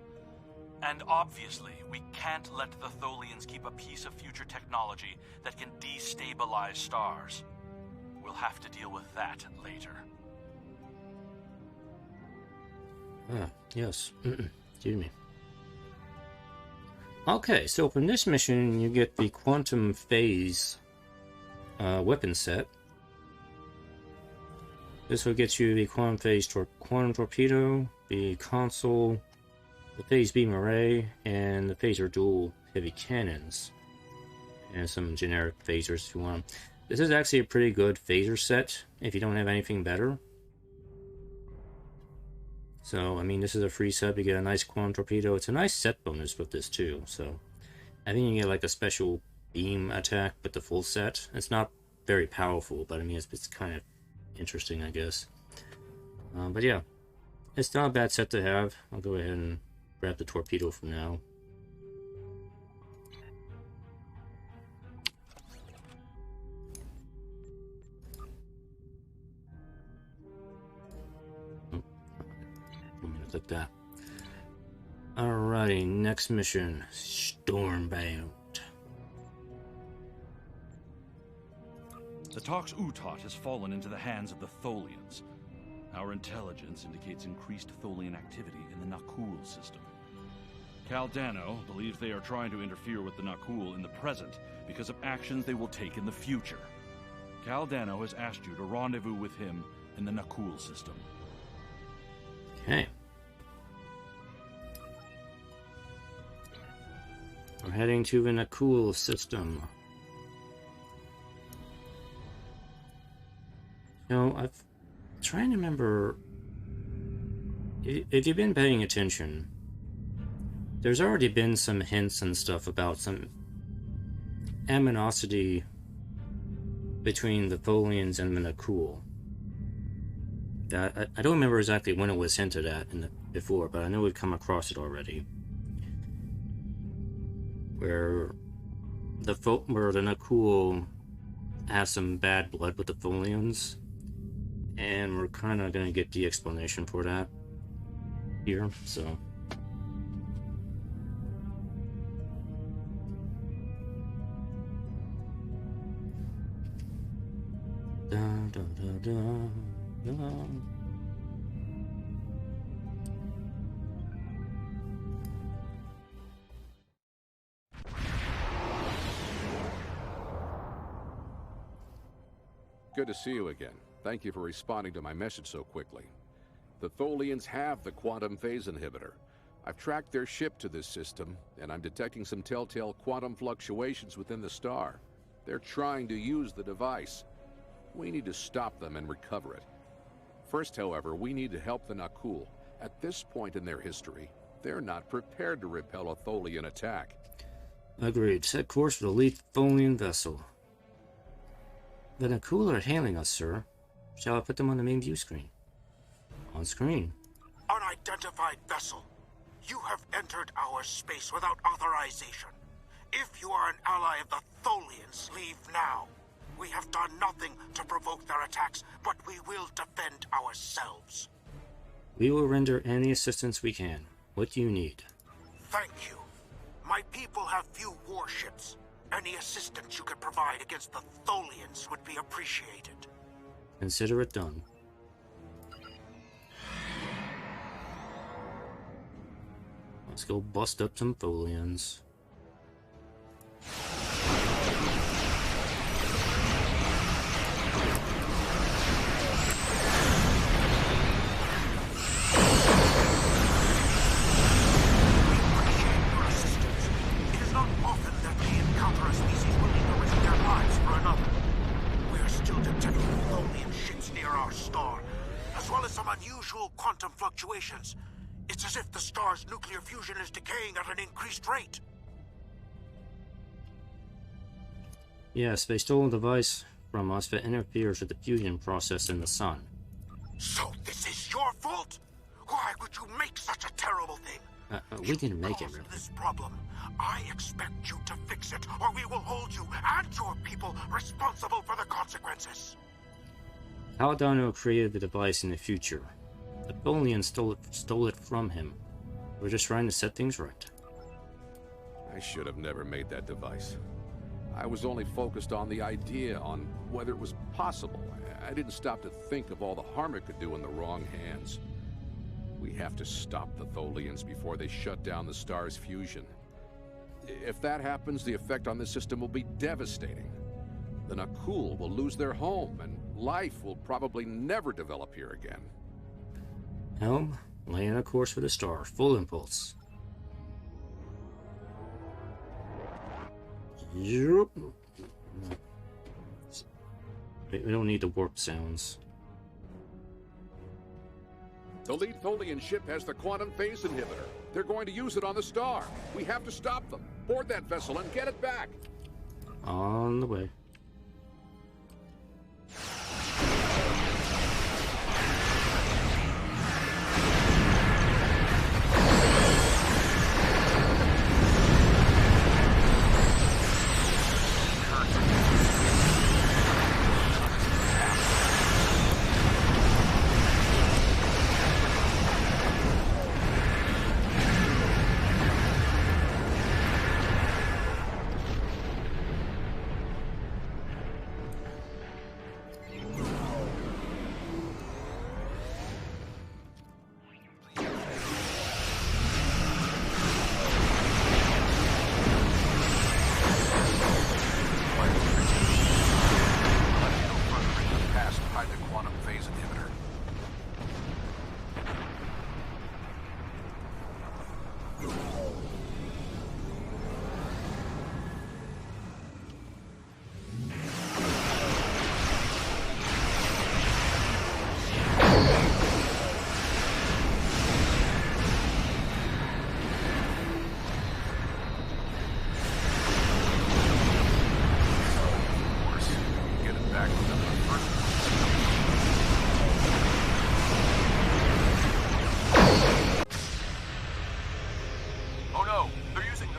And obviously, we can't let the Tholians keep a piece of future technology that can destabilize stars. We'll have to deal with that later. Ah, yes. Excuse me. Okay, so from this mission, you get the Quantum Phase weapon set. This will get you the Quantum Phase Quantum Torpedo, the console, the Phase Beam Array, and the Phaser Dual Heavy Cannons. And some generic phasers if you want. This is actually a pretty good phaser set if you don't have anything better. So, I mean, this is a free set. You get a nice Quantum Torpedo. It's a nice set bonus with this, too. So, I think you get, like, a special beam attack with the full set. It's not very powerful, but, I mean, it's kind of interesting, I guess. But, yeah. It's not a bad set to have. I'll go ahead and grab the Torpedo for now. Like that. Alrighty, next mission, Stormbound. The Tox Uthat has fallen into the hands of the Tholians. Our intelligence indicates increased Tholian activity in the Nakul system. Caldano believes they are trying to interfere with the Nakul in the present because of actions they will take in the future. Caldano has asked you to rendezvous with him in the Nakul system. Okay. We're heading to the Nakul system. You know, I'm trying to remember. If you've been paying attention, there's already been some hints and stuff about some animosity between the Tholians and the Nakul. I don't remember exactly when it was hinted at before, but I know we've come across it already. Where the Nakul have some bad blood with the Tholians, and we're kind of going to get the explanation for that here, so. Da, da, da, da, da. Good to see you again. Thank you for responding to my message so quickly. The Tholians have the quantum phase inhibitor. I've tracked their ship to this system, and I'm detecting some telltale quantum fluctuations within the star. They're trying to use the device. We need to stop them and recover it. First, however, we need to help the Nakul. At this point in their history, they're not prepared to repel a Tholian attack. Agreed. Set course for the lead Tholian vessel. The Nakul are hailing us, sir. Shall I put them on the main view screen? On screen. Unidentified vessel. You have entered our space without authorization. If you are an ally of the Tholians, leave now. We have done nothing to provoke their attacks, but we will defend ourselves. We will render any assistance we can. What do you need? Thank you. My people have few warships. Any assistance you could provide against the Tholians would be appreciated. Consider it done. Let's go bust up some Tholians. Quantum fluctuations. It's as if the star's nuclear fusion is decaying at an increased rate. Yes, they stole a device from us that interferes with the fusion process in the sun. So this is your fault? Why would you make such a terrible thing? We didn't make it, You really. caused this problem. I expect you to fix it, or we will hold you and your people responsible for the consequences. Paladino created the device in the future. The Tholians stole it from him. We're just trying to set things right. I should have never made that device. I was only focused on the idea, on whether it was possible. I didn't stop to think of all the harm it could do in the wrong hands. We have to stop the Tholians before they shut down the star's fusion. If that happens, the effect on the system will be devastating. The Nakul will lose their home, and life will probably never develop here again. Helm, laying a course for the star. Full impulse. Yup. We don't need the warp sounds. The lead Tholian ship has the quantum phase inhibitor. They're going to use it on the star. We have to stop them. Board that vessel and get it back. On the way.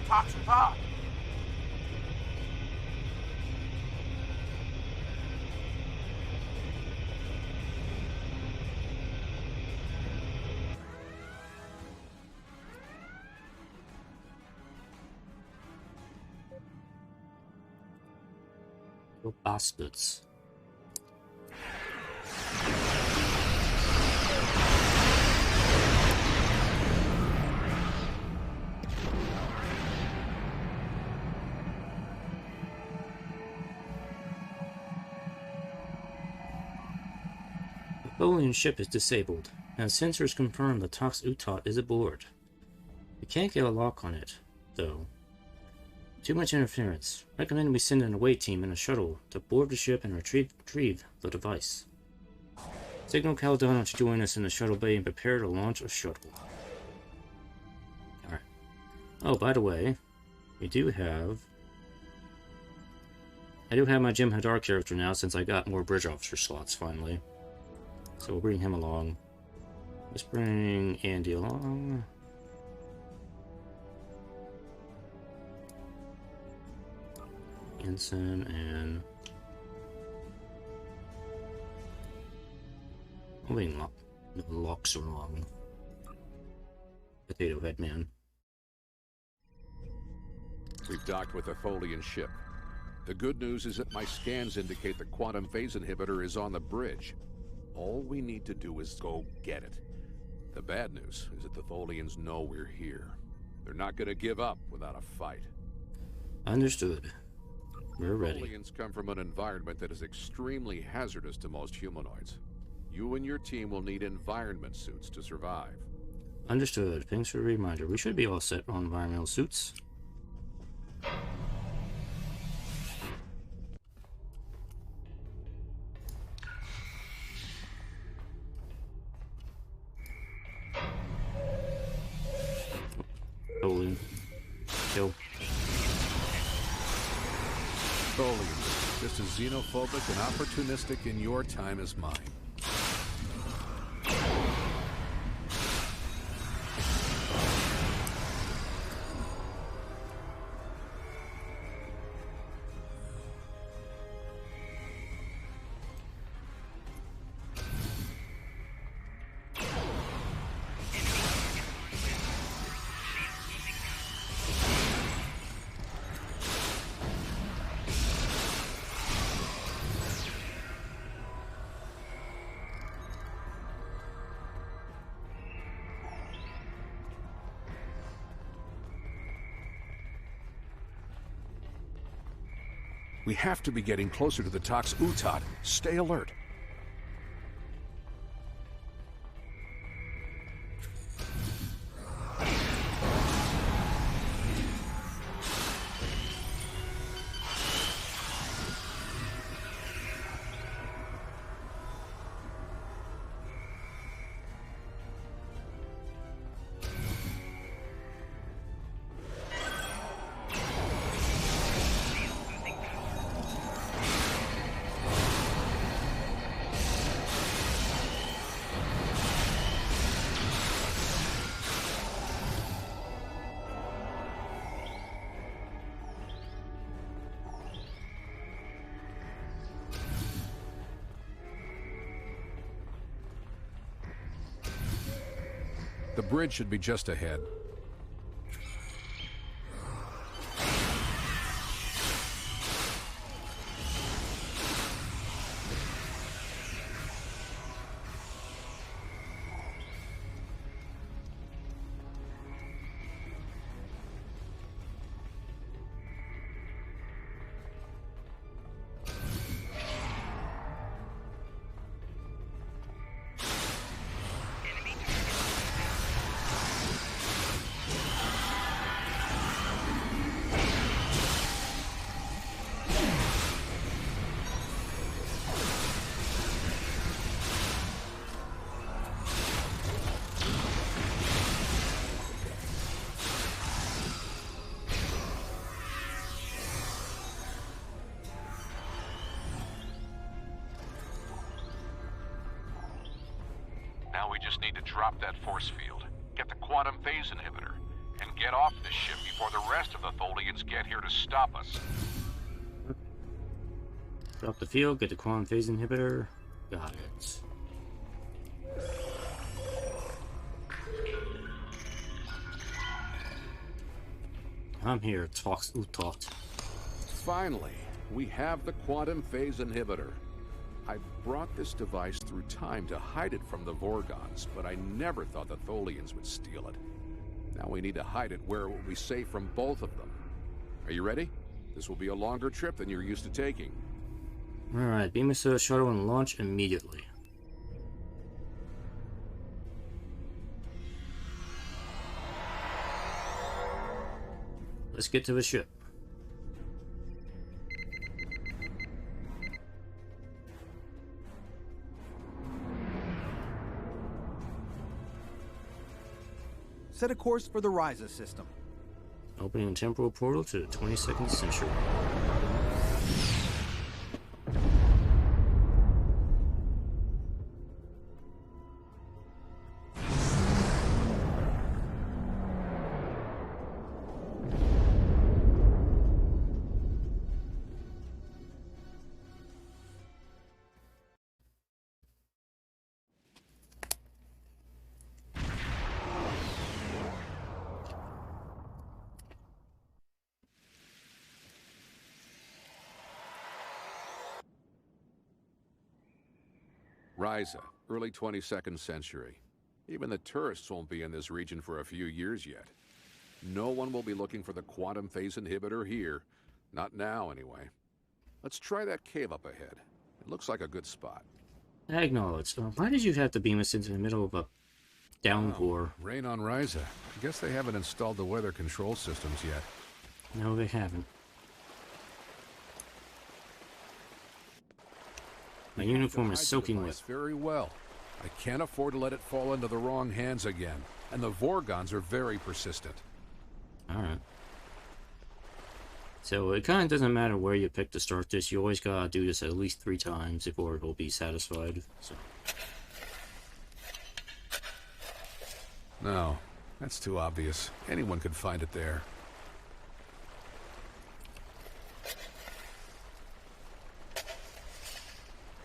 Tox Uthat. You bastards. The Bolian ship is disabled, and sensors confirm the Tox Uthat is aboard. We can't get a lock on it, though. Too much interference. Recommend we send an away team in a shuttle to board the ship and retrieve the device. Signal Caldano to join us in the shuttle bay and prepare to launch a shuttle. Alright. Oh, by the way, I do have my Jim Hadar character now since I got more bridge officer slots finally. So we'll bring him along. Let's bring Andy along. Ensign and locks along. Potato Head Man. We've docked with a Tholian ship. The good news is that my scans indicate the quantum phase inhibitor is on the bridge. All we need to do is go get it. The bad news is that the Tholians know we're here. They're not going to give up without a fight. Understood. We're ready. Tholians come from an environment that is extremely hazardous to most humanoids. You and your team will need environment suits to survive. Understood. Thanks for the reminder. We should be all set on environmental suits. Totally. Kill. Tholians, just as xenophobic and opportunistic in your time as mine. We have to be getting closer to the Tox Uthat. Stay alert. The bridge should be just ahead. Now we just need to drop that force field, get the quantum phase inhibitor, and get off this ship before the rest of the Tholians get here to stop us. Drop the field, get the quantum phase inhibitor. Got it. I'm here, Tox Uthat. Finally, we have the quantum phase inhibitor. I brought this device through time to hide it from the Vorgons, but I never thought the Tholians would steal it. Now we need to hide it where it will be safe from both of them. Are you ready? This will be a longer trip than you're used to taking. Alright, beam us to the shuttle and launch immediately. Let's get to the ship. Set a course for the Ryza system. Opening a temporal portal to the 22nd century. Ryza, early 22nd century. Even the tourists won't be in this region for a few years yet. No one will be looking for the quantum phase inhibitor here. Not now, anyway. Let's try that cave up ahead. It looks like a good spot. I acknowledge. Why did you have to beam us into the middle of a downpour? Rain on Ryza. I guess they haven't installed the weather control systems yet. No, they haven't. My uniform is soaking wet. Very well. I can't afford to let it fall into the wrong hands again. And the Vorgons are very persistent. Alright. So it kind of doesn't matter where you pick to start this. You always gotta do this at least 3 times before it will be satisfied. So. No, that's too obvious. Anyone could find it there.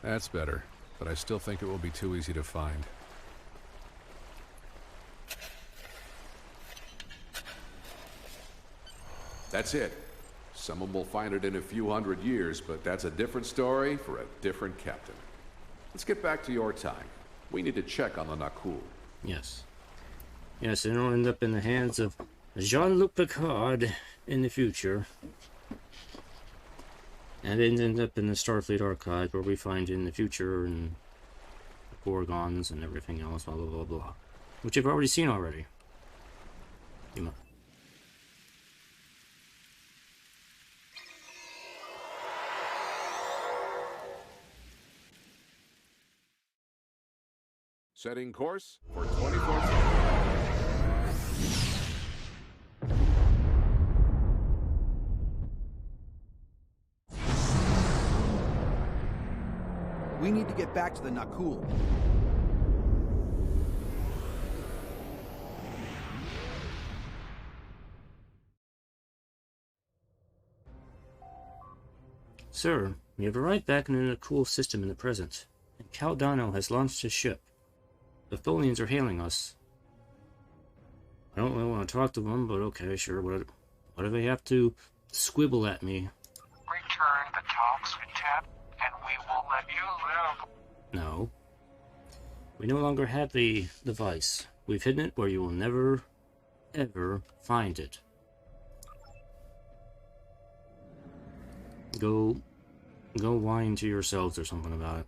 That's better, but I still think it will be too easy to find. That's it. Someone will find it in a few hundred years, but that's a different story for a different captain. Let's get back to your time. We need to check on the Nakul. Yes. Yes, and it'll end up in the hands of Jean-Luc Picard in the future. And it ends up in the Starfleet archive, where we find in the future and the Gorgons and everything else, blah blah blah blah. Which you've already seen already. You might. Setting course for 2014. We need to get back to the Nakul. Sir, we have arrived back in a cool system in the present, and Caldano has launched his ship. The Tholians are hailing us. I don't really want to talk to them, but okay, sure, what do they have to squibble at me? Return the Tox Uthat, and we will let you live. No. We no longer have the device. We've hidden it where you will never, ever find it. Go whine to yourselves or something about it.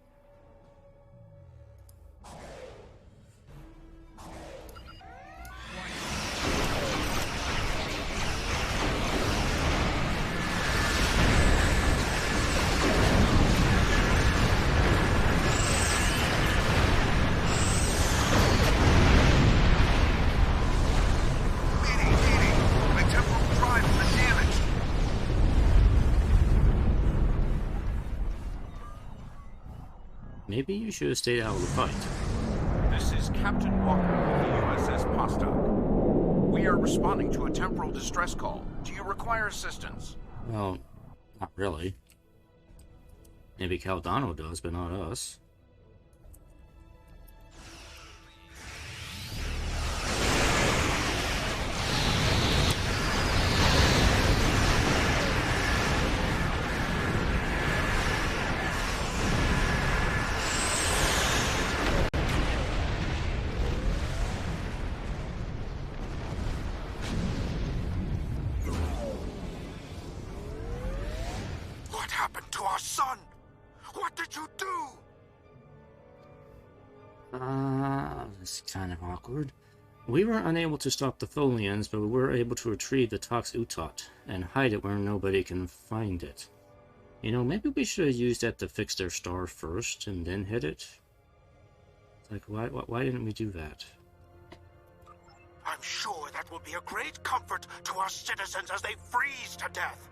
Maybe you should have stayed out of the fight. This is Captain Walker of the USS Postok. We are responding to a temporal distress call. Do you require assistance? Well, not really. Maybe Caldano does, but not us. What happened to our son? What did you do? This is kind of awkward. We were unable to stop the Tholians, but we were able to retrieve the Tox Uthat and hide it where nobody can find it. You know, maybe we should have used that to fix their star first and then hit it. It's like, why didn't we do that? I'm sure that will be a great comfort to our citizens as they freeze to death.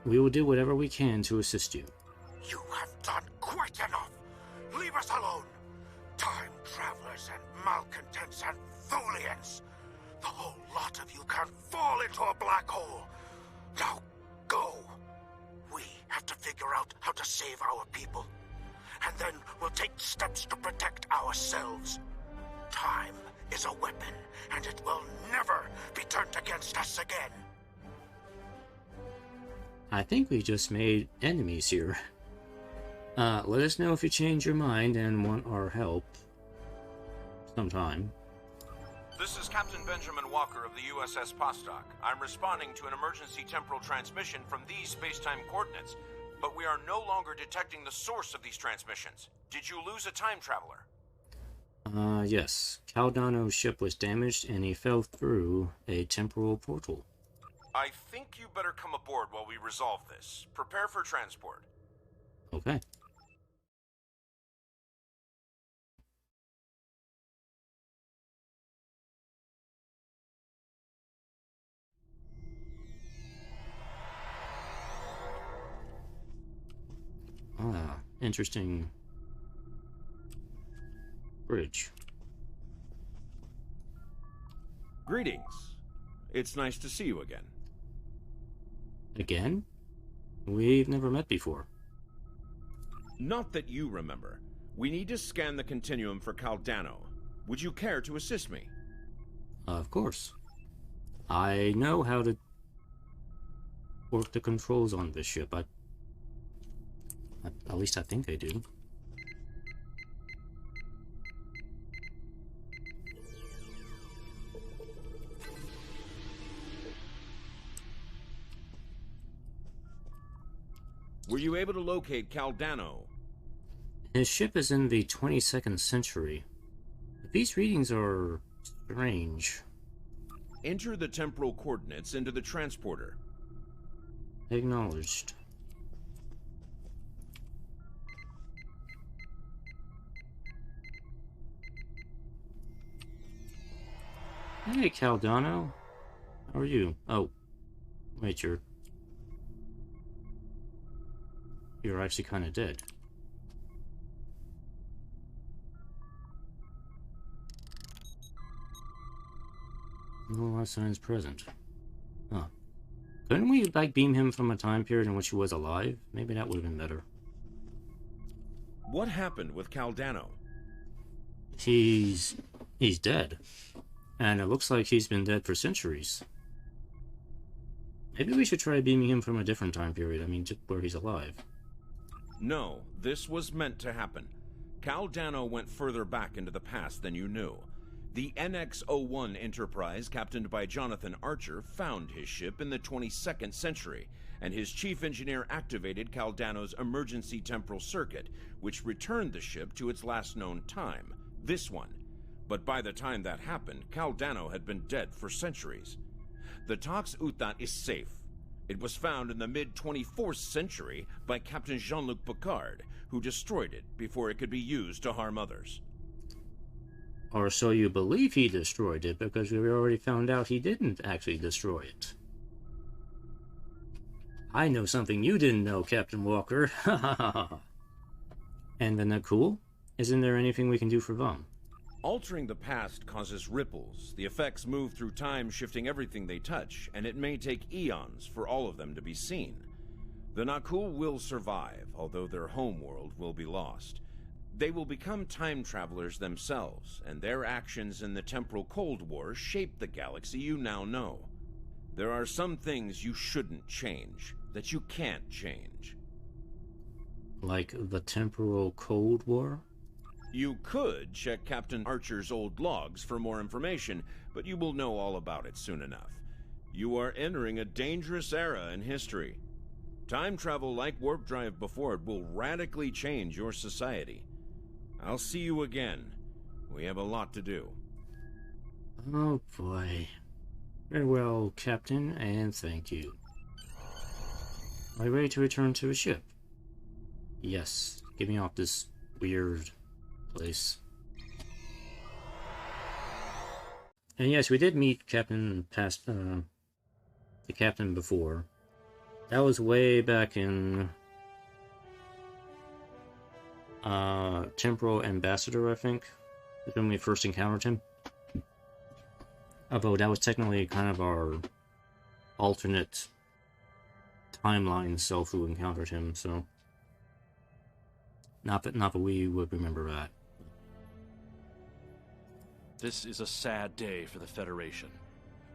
We will do whatever we can to assist you. You have done quite enough. Leave us alone. Time travelers and malcontents and Tholians. The whole lot of you can fall into a black hole. Now go. We have to figure out how to save our people. And then we'll take steps to protect ourselves. Time is a weapon, and it will never be turned against us again. I think we just made enemies here. Let us know if you change your mind and want our help sometime. This is Captain Benjamin Walker of the USS Postok. I'm responding to an emergency temporal transmission from these space-time coordinates, but we are no longer detecting the source of these transmissions. Did you lose a time traveler? Yes. Caldano's ship was damaged and he fell through a temporal portal. I think you better come aboard while we resolve this. Prepare for transport. Okay. Ah, interesting bridge. Greetings. It's nice to see you again. Again? We've never met before. Not that you remember. We need to scan the continuum for Caldano. Would you care to assist me? Of course. I know how to work the controls on this ship. At least I think I do. Were you able to locate Caldano? His ship is in the 22nd century. These readings are strange. Enter the temporal coordinates into the transporter. Acknowledged. Hey, Caldano. How are you? Oh, wait, you're actually kind of dead. No life signs present. Huh. Couldn't we, like, beam him from a time period in which he was alive? Maybe that would have been better. What happened with Caldano? He's dead. And it looks like he's been dead for centuries. Maybe we should try beaming him from a different time period. I mean, just where he's alive. No, this was meant to happen. Caldano went further back into the past than you knew. The NX-01 Enterprise, captained by Jonathan Archer, found his ship in the 22nd century, and his chief engineer activated Caldano's emergency temporal circuit, which returned the ship to its last known time, this one. But by the time that happened, Caldano had been dead for centuries. The Tox Uthat is safe. It was found in the mid-24th century by Captain Jean-Luc Picard, who destroyed it before it could be used to harm others. Or so you believe he destroyed it, because we already found out he didn't actually destroy it. I know something you didn't know, Captain Walker. And then that cool? Isn't there anything we can do for Vom? Altering the past causes ripples. The effects move through time, shifting everything they touch, and it may take eons for all of them to be seen. The Nakul will survive, although their homeworld will be lost. They will become time travelers themselves, and their actions in the temporal Cold War shape the galaxy you now know. There are some things you shouldn't change, that you can't change. Like the temporal Cold War? You could check Captain Archer's old logs for more information, but you will know all about it soon enough. You are entering a dangerous era in history. Time travel like warp drive before it will radically change your society. I'll see you again. We have a lot to do. Oh boy. Very well, Captain, and thank you. Are you ready to return to a ship? Yes. Get me off this weird place. And yes, we did meet the captain before. That was way back in Temporal Ambassador, I think, is when we first encountered him. Although that was technically kind of our alternate timeline self who encountered him, so not that we would remember that. This is a sad day for the Federation.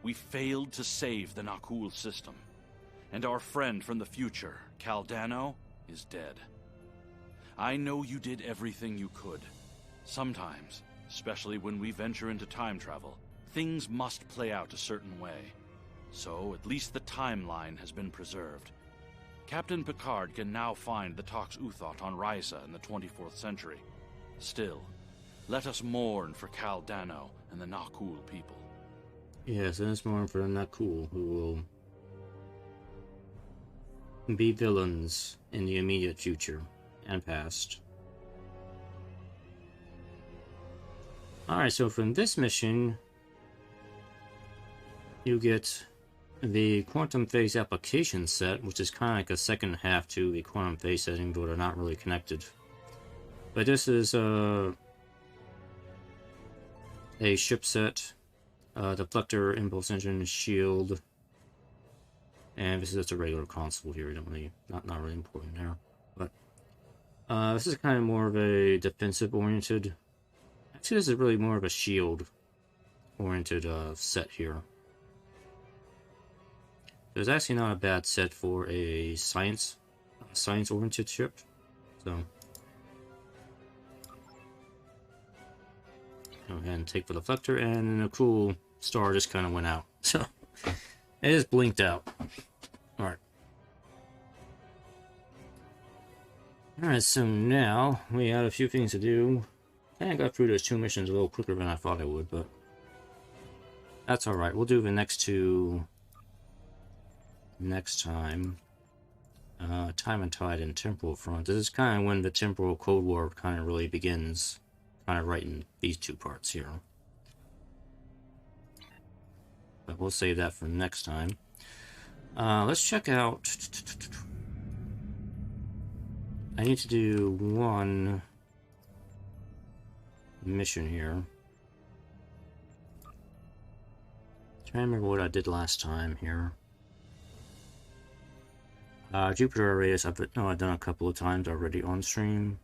We failed to save the Nakul system, and our friend from the future, Caldano, is dead. I know you did everything you could. Sometimes, especially when we venture into time travel, things must play out a certain way. So, at least the timeline has been preserved. Captain Picard can now find the Tox Uthat on Risa in the 24th century. Still, let us mourn for Caldano and the Nakul people. Yes, and it's mourn for the Nakul, who will be villains in the immediate future and past. Alright, so from this mission, you get the quantum phase application set, which is kind of like a second half to the quantum phase setting, but are not really connected. But this is a ship set, deflector, impulse engine, shield, and this is just a regular console here. Don't really, not really important there. But this is kind of more of a defensive oriented. Actually, this is really more of a shield oriented set here. It's actually not a bad set for a science oriented ship. So go ahead and take the deflector, and a cool star just kind of went out. So it just blinked out. Alright. Alright, so now we had a few things to do. I got through those 2 missions a little quicker than I thought I would, but that's alright. We'll do the next 2 next time. Time and Tide and Temporal Front. This is kind of when the Temporal Cold War kind of really begins. Kind of right in these 2 parts here. But we'll save that for next time. Let's check out... I need to do 1 mission here. Trying to remember what I did last time here. Jupiter Arrays, I've done a couple of times already on stream.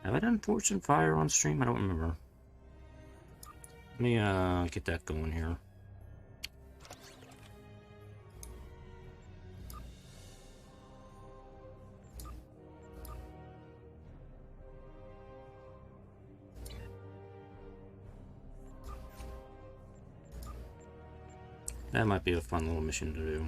Have I done Fortune Fire on stream? I don't remember. Let me get that going here. That might be a fun little mission to do.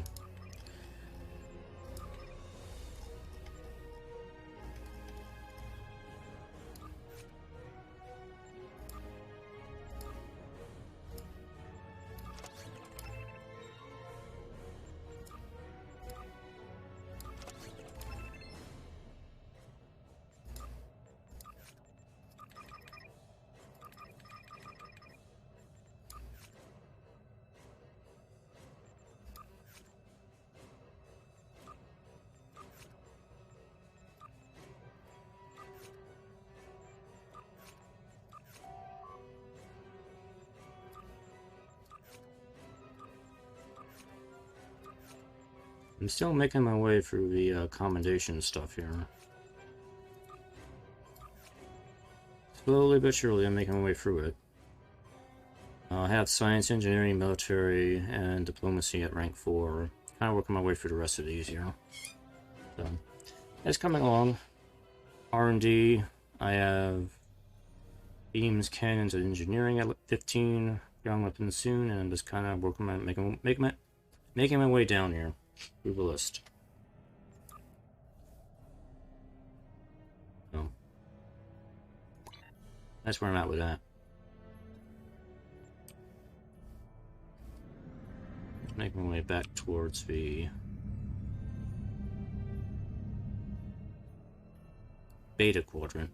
I'm still making my way through the commendation stuff here. Slowly but surely I'm making my way through it. I have science, engineering, military, and diplomacy at rank 4. Kind of working my way through the rest of these here. So, it's coming along. R&D, I have beams, cannons, and engineering at 15. Ground weapons soon, and I'm just kind of working my making my way down here through the list. So that's where I'm at with that. Make my way back towards the Beta Quadrant.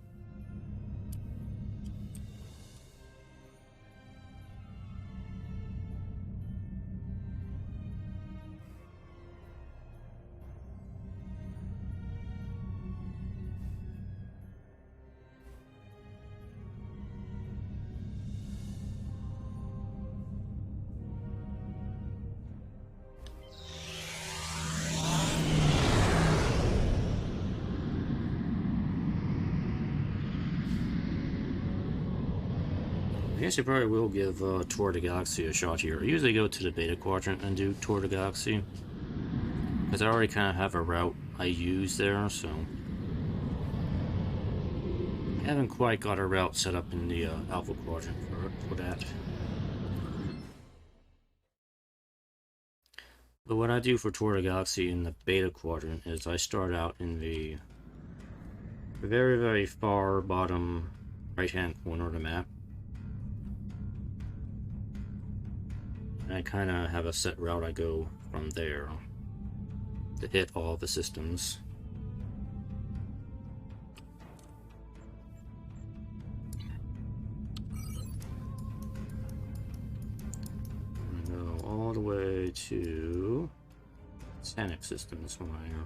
I guess I probably will give Tour de Galaxy a shot here. I usually go to the Beta Quadrant and do Tour de Galaxy, because I already kind of have a route I use there, so I haven't quite got a route set up in the Alpha Quadrant for that. But what I do for Tour de Galaxy in the Beta Quadrant is I start out in the very, very far bottom right-hand corner of the map. And I kind of have a set route I go from there to hit all the systems. And go all the way to Sanic system, this one here.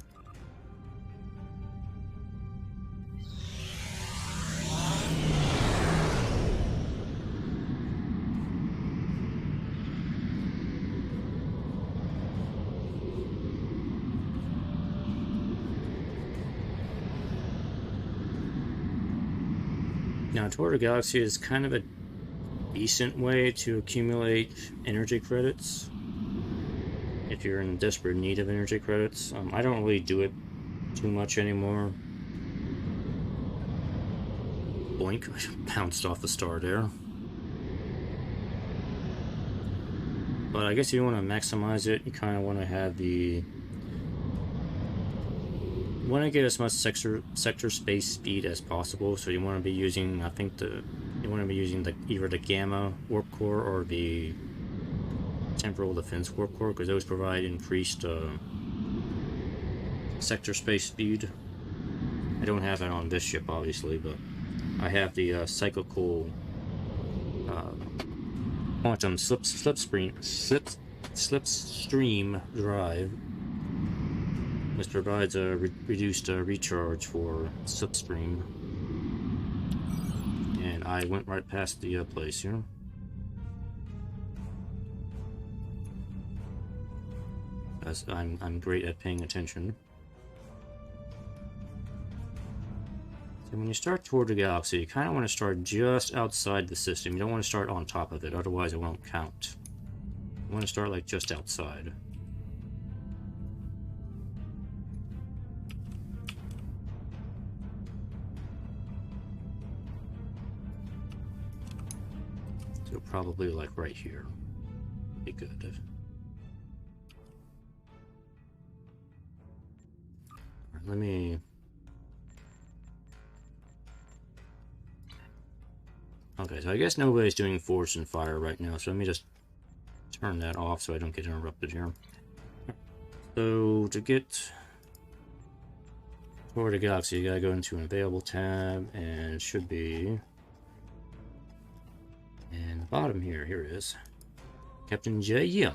Now, Tour the Galaxy is kind of a decent way to accumulate energy credits if you're in desperate need of energy credits. I don't really do it too much anymore. Boink, I bounced off the star there. But I guess if you want to maximize it, you kind of want to have the... You want to get as much sector space speed as possible, so you want to be using, I think you want to be using either the Gamma Warp Core or the Temporal Defense Warp Core, because those provide increased sector space speed. I don't have that on this ship, obviously, but I have the cyclical quantum slipstream drive, which provides a reduced recharge for slipstream. And I went right past the place here. As I'm great at paying attention. So when you start toward the galaxy, you kind of want to start just outside the system. You don't want to start on top of it, otherwise it won't count. You want to start like just outside. So probably like right here. Be good. Let me... Okay, so I guess nobody's doing force and fire right now, so let me just turn that off so I don't get interrupted here. So, to get toward the galaxy, you gotta go into an available tab, and it should be... And the bottom here, here it is. Captain J. Yim.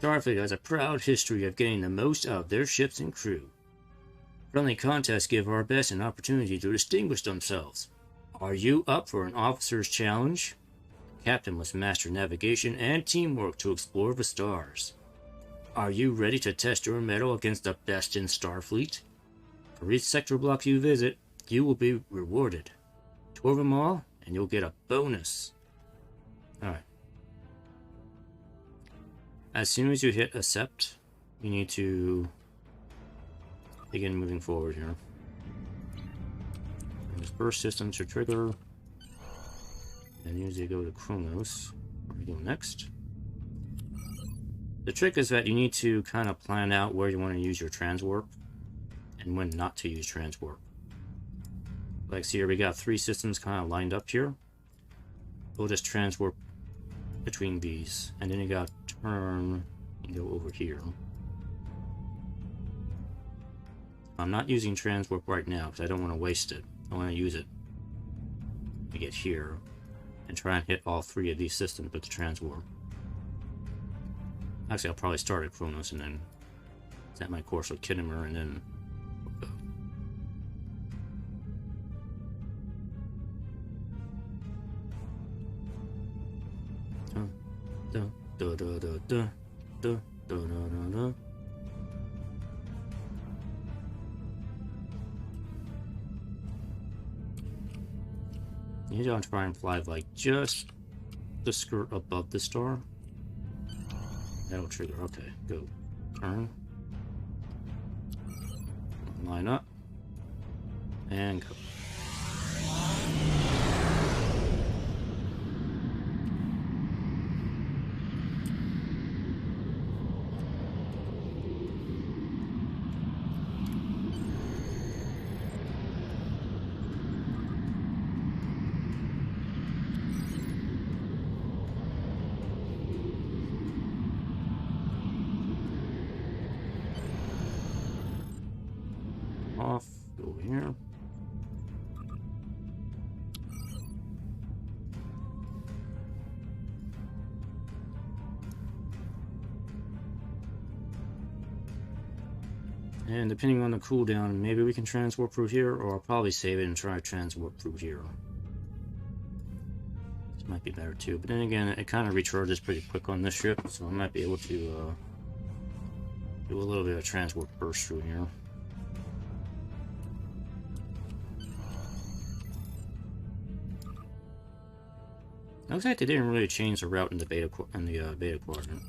Starfleet has a proud history of getting the most out of their ships and crew. Friendly contests give our best an opportunity to distinguish themselves. Are you up for an officer's challenge? Captain must master navigation and teamwork to explore the stars. Are you ready to test your mettle against the best in Starfleet? For each sector block you visit, you will be rewarded. Tour them all, and you'll get a bonus. Alright. As soon as you hit accept, you need to begin moving forward here. And disperse systems to trigger. And usually go to Chronos. Where we go next. The trick is that you need to kind of plan out where you want to use your transwarp and when not to use transwarp. Like, see here, we got 3 systems kind of lined up here. We'll just transwarp between these, and then you got turn and go over here. I'm not using transwarp right now because I don't want to waste it. I want to use it to get here and try and hit all 3 of these systems with the transwarp. Actually, I'll probably start at Chronos and then set my course with Kittimer and then You don't try and fly like just the skirt above the star. That'll trigger. Okay, go. Turn. Line up. And go. Off, go here. And depending on the cooldown, maybe we can transwarp through here, or I'll probably save it and try to transwarp through here. This might be better too, but then again, it kind of recharges pretty quick on this ship, so I might be able to do a little bit of transwarp burst through here. Looks like they didn't really change the route in the beta quadrant.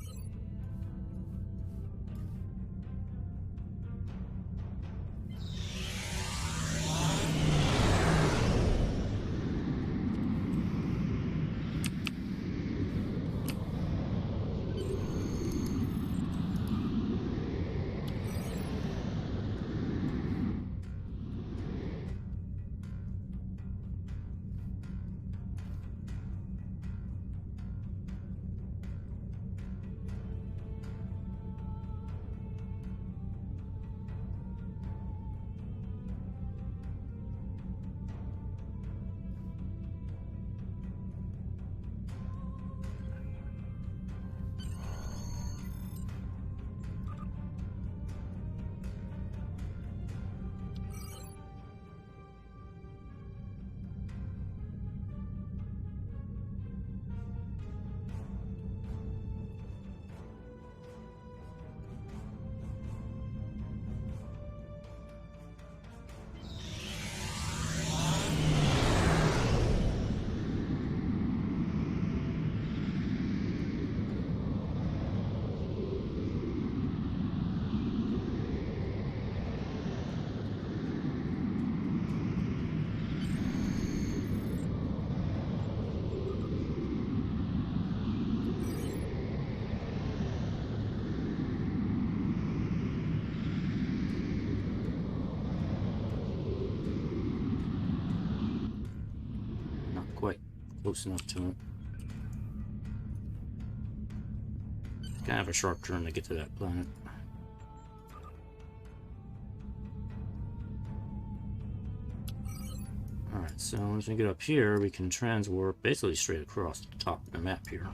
Close enough to it. Kind of a sharp turn to get to that planet. Alright, so as we get up here, we can transwarp basically straight across the top of the map here.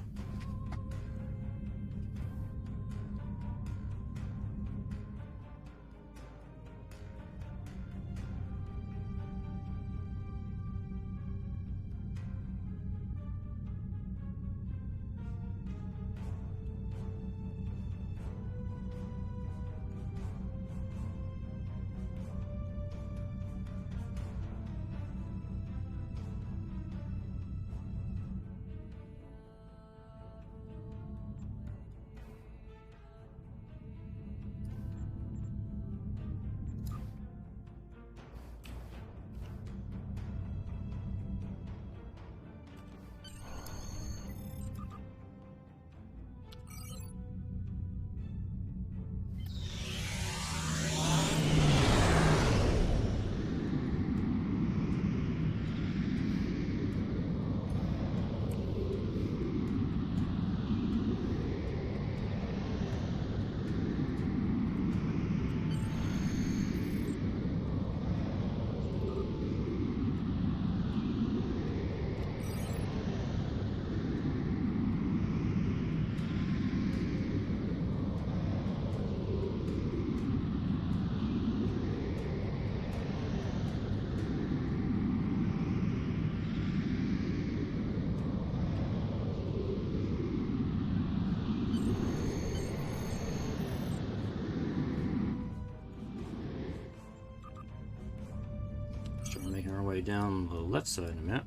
Making our way down the left side of the map.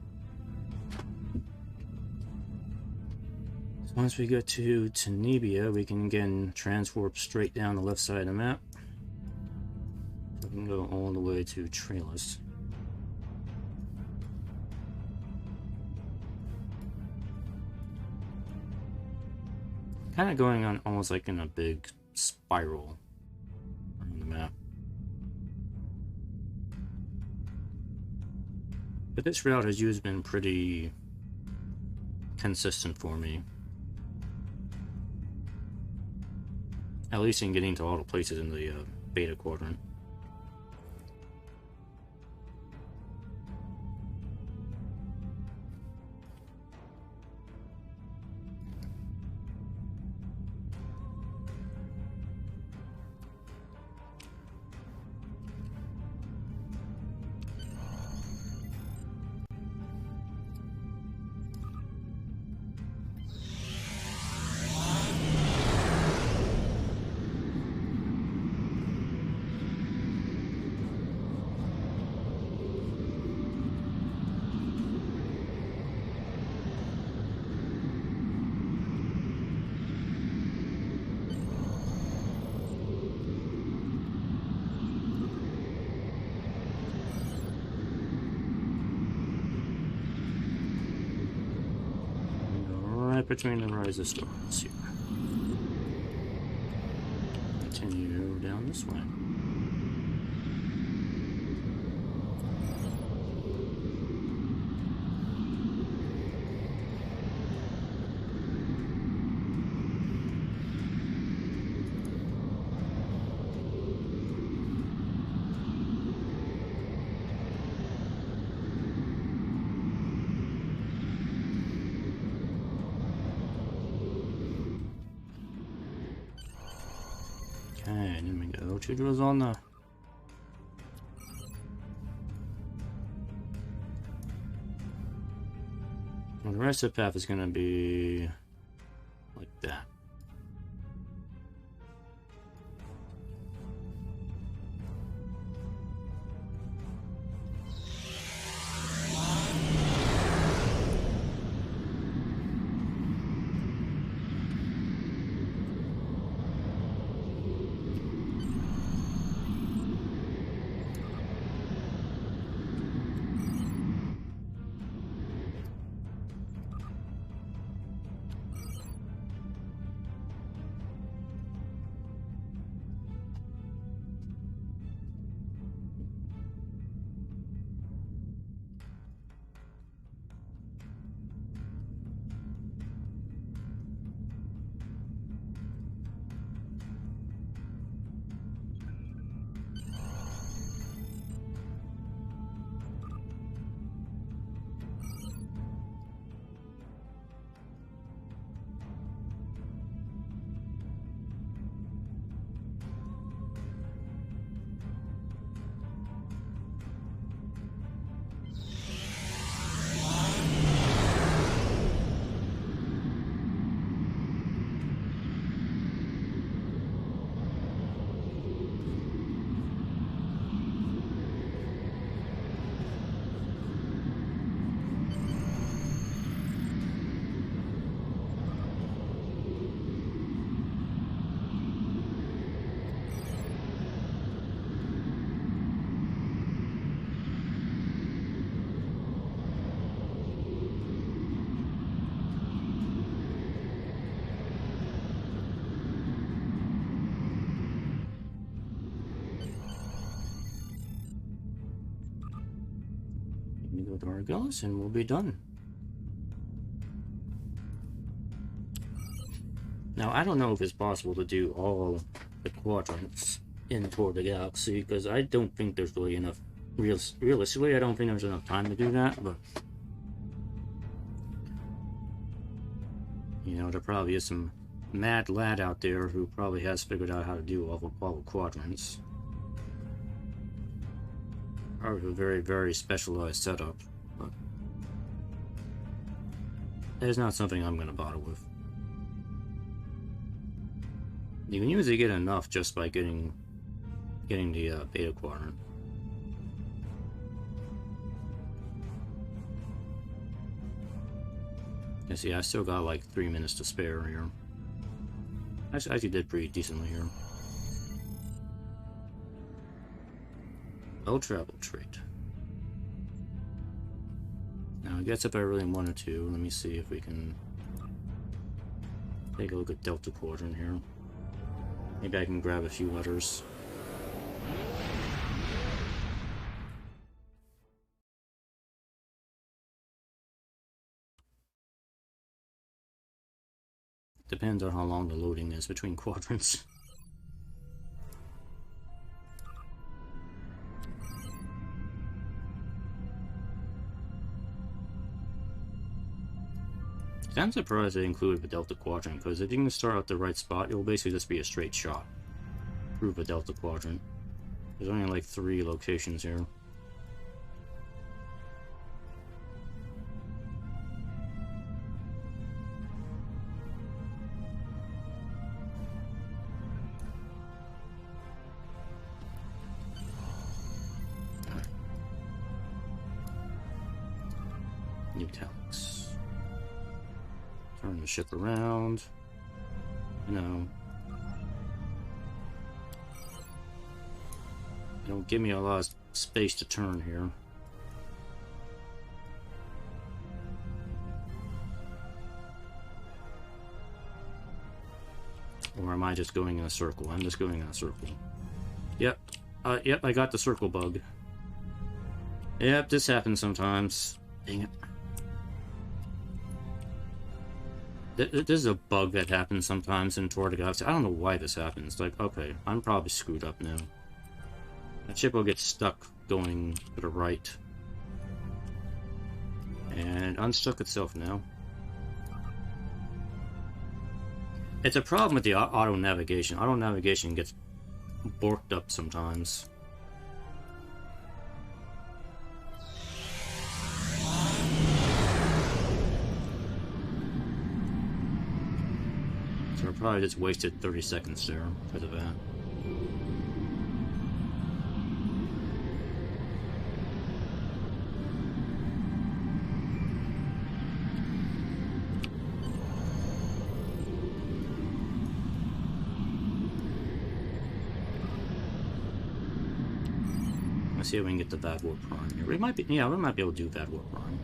So once we get to Tenebia, we can again transwarp straight down the left side of the map. So we can go all the way to Trailus. Kind of going on almost like in a big spiral on the map. But this route has usually been pretty consistent for me. At least in getting to all the places in the beta quadrant. right between the rise of stars here. Continue down this way. Okay, and then we go to drills on the well, the rest of the path is gonna be like that. Go to our goals and we'll be done. Now, I don't know if it's possible to do all the quadrants in Toward the Galaxy, because I don't think there's really enough, realistically, I don't think there's enough time to do that, but you know, there probably is some mad lad out there who probably has figured out how to do all the quadrants. Probably a very, very specialized setup, but it's not something I'm going to bother with. You can usually get enough just by getting the beta quadrant. You see, I still got like 3 minutes to spare here. I actually did pretty decently here. Well-traveled trait. Now, I guess if I really wanted to, let me see if we can take a look at Delta Quadrant here. Maybe I can grab a few letters. Depends on how long the loading is between quadrants. I'm surprised they included the Delta Quadrant, because if you can start at the right spot, it'll basically just be a straight shot through the Delta Quadrant. There's only like 3 locations here. New Talix. Turn the ship around. No. Don't give me a lot of space to turn here. Or am I just going in a circle? I'm just going in a circle. Yep. Yep, I got the circle bug. Yep, this happens sometimes. Dang it. This is a bug that happens sometimes in Tour de Galaxy. I don't know why this happens. Like, okay, I'm probably screwed up now. That ship will get stuck going to the right. And unstuck itself now. It's a problem with the auto navigation. Auto navigation gets borked up sometimes. So I probably just wasted 30 seconds there because of that. Let's see if we can get the Bad Warp Prime here. We might be, yeah, we might be able to do Bad Warp Prime.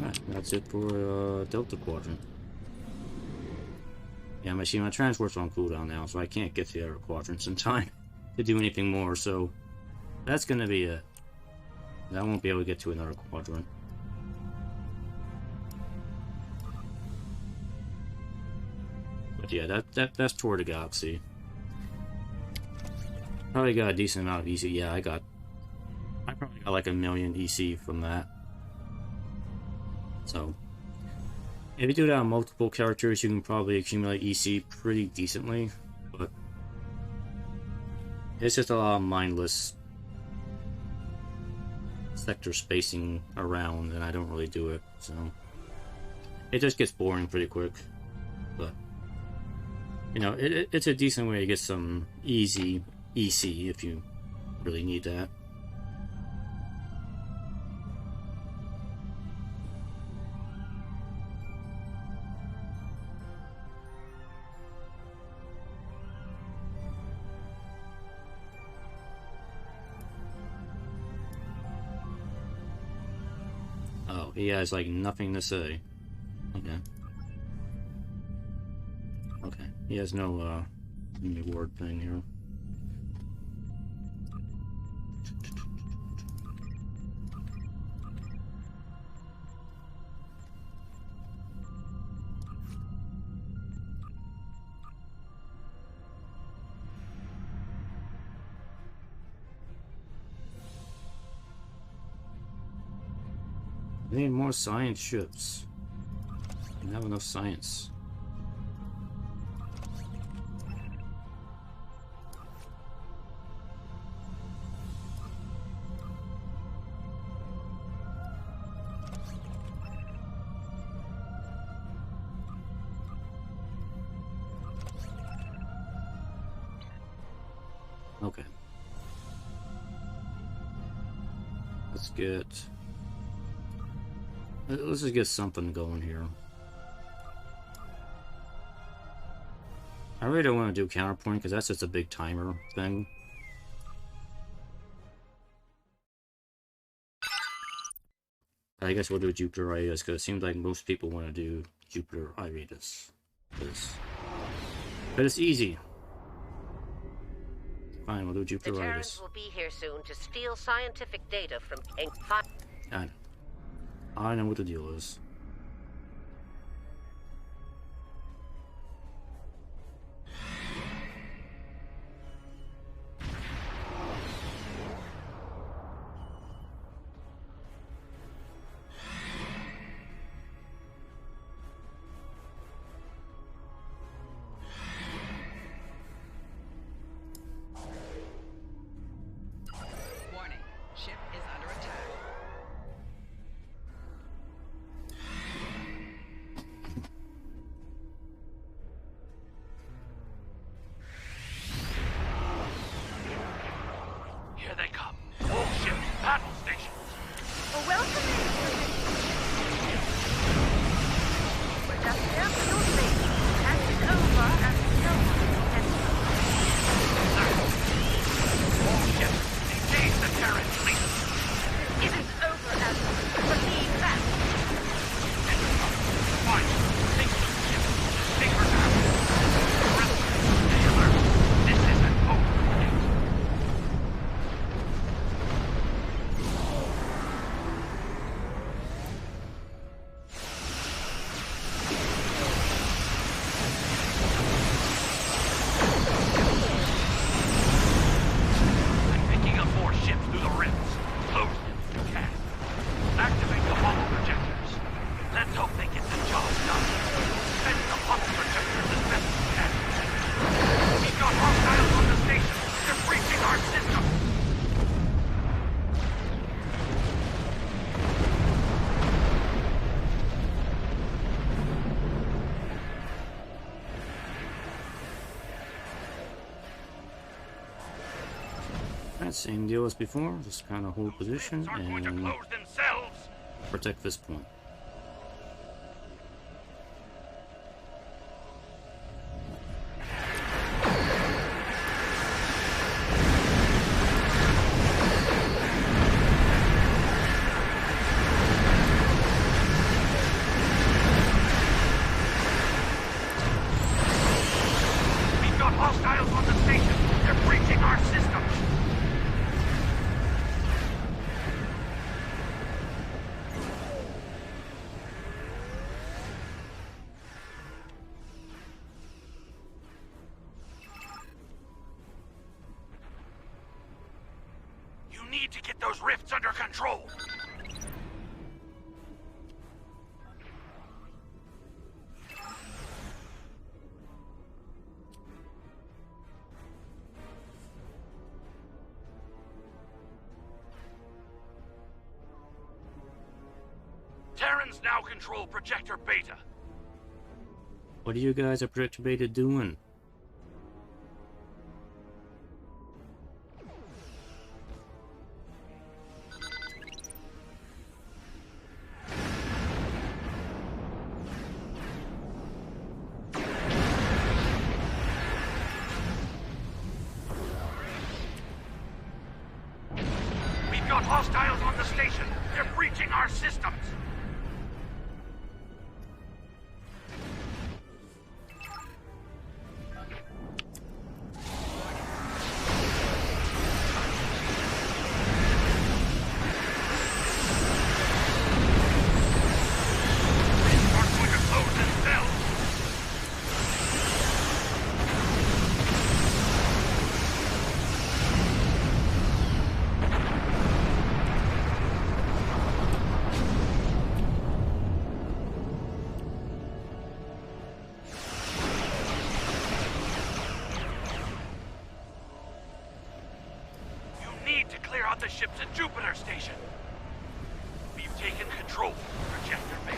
Alright, that's it for Delta Quadrant. Yeah, my transport's on cooldown now, so I can't get to the other quadrants in time to do anything more, so that's gonna be it. I won't be able to get to another quadrant. But yeah, that's Tour de Galaxy. Probably got a decent amount of EC. Yeah, I probably got like 1 million EC from that. So if you do that on multiple characters, you can probably accumulate EC pretty decently. But it's just a lot of mindless sector spacing around, and I don't really do it, so it just gets boring pretty quick. But you know, it's a decent way to get some easy EC if you really need that. He has like nothing to say. Okay. Okay. He has no reward thing here. We need more science ships. We don't have enough science. Okay. Let's just get something going here. I really don't want to do counterpoint because that's just a big timer thing. I guess we'll do Jupiter Iris because it seems like most people want to do Jupiter Iris. But it's easy. Fine, we'll do Jupiter The Iris. Terrans will be here soon to steal scientific data from I know what the deal is. Warning, ship is under attack. Alright, same deal as before, just kind of hold position and protect this point. Need to get those rifts under control. Terrans now control Projector Beta. What are you guys at Projector Beta doing? Hostiles on the station! They're breaching our systems! The ships at Jupiter Station. We've taken control of Projector Beta.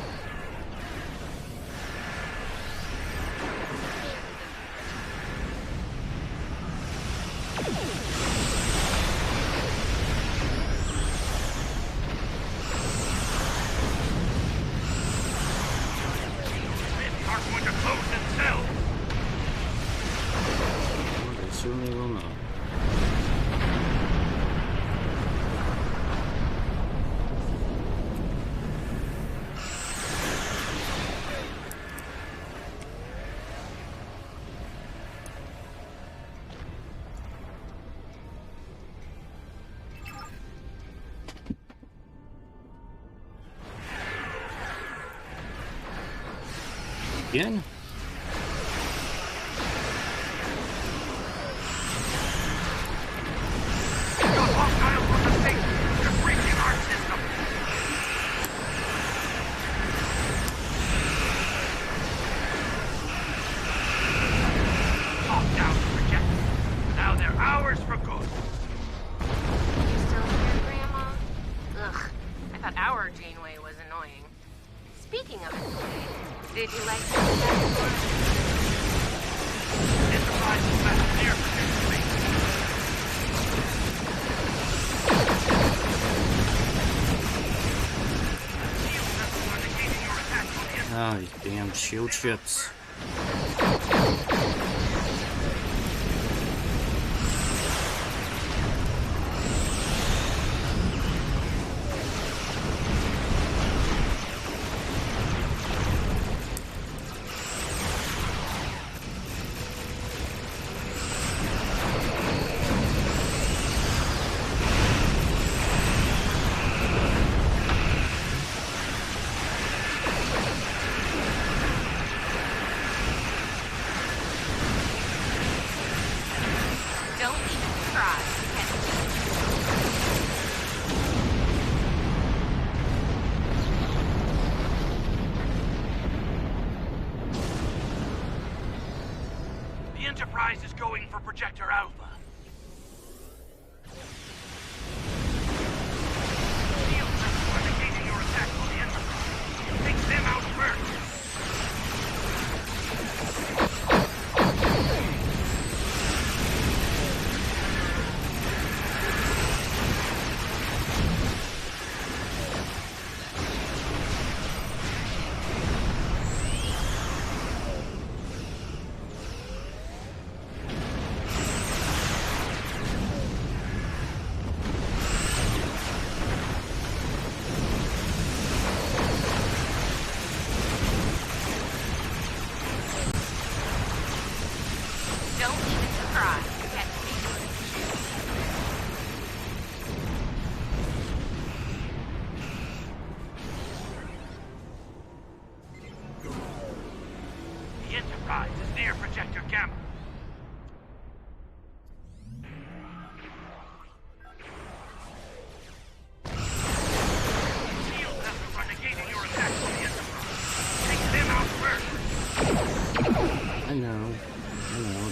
Rifts are going to close themselves. Well, they certainly will not. Again? Did you like that? Enterprise is back near Ah, these damn shield ships. Enterprise is going for Projector Alpha. Shield ships are negating your attack on the Enterprise. Take them out first.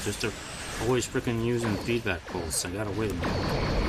just always freaking using feedback pulse. I gotta wait a minute.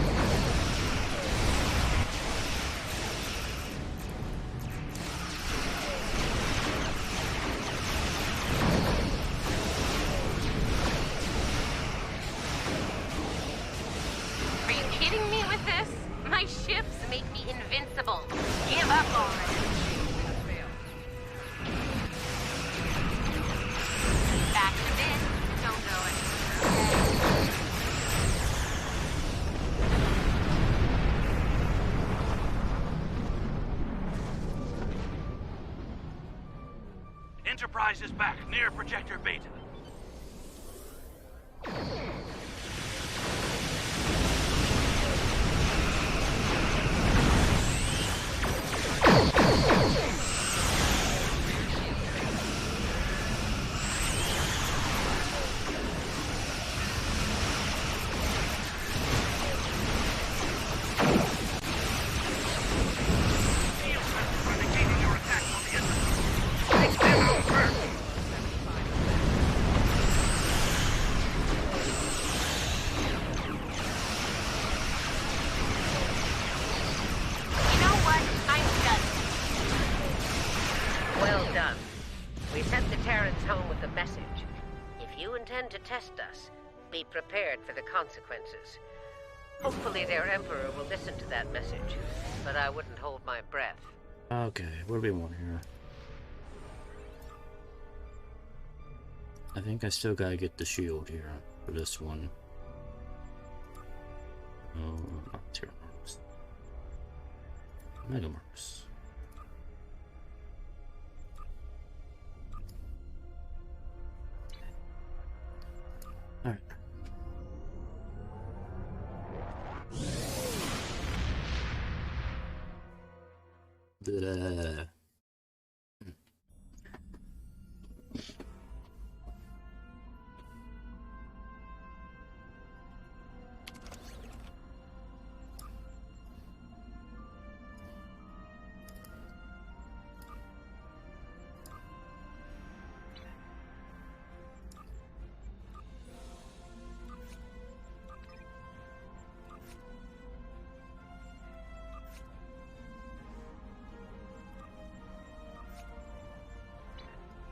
Enterprise is back near Projector Beta. To test us, be prepared for the consequences. Hopefully their Emperor will listen to that message, but I wouldn't hold my breath. Okay, what do we want here? I think I still gotta get the shield here for this one. No, not Terramarks. Megamarks. Alright.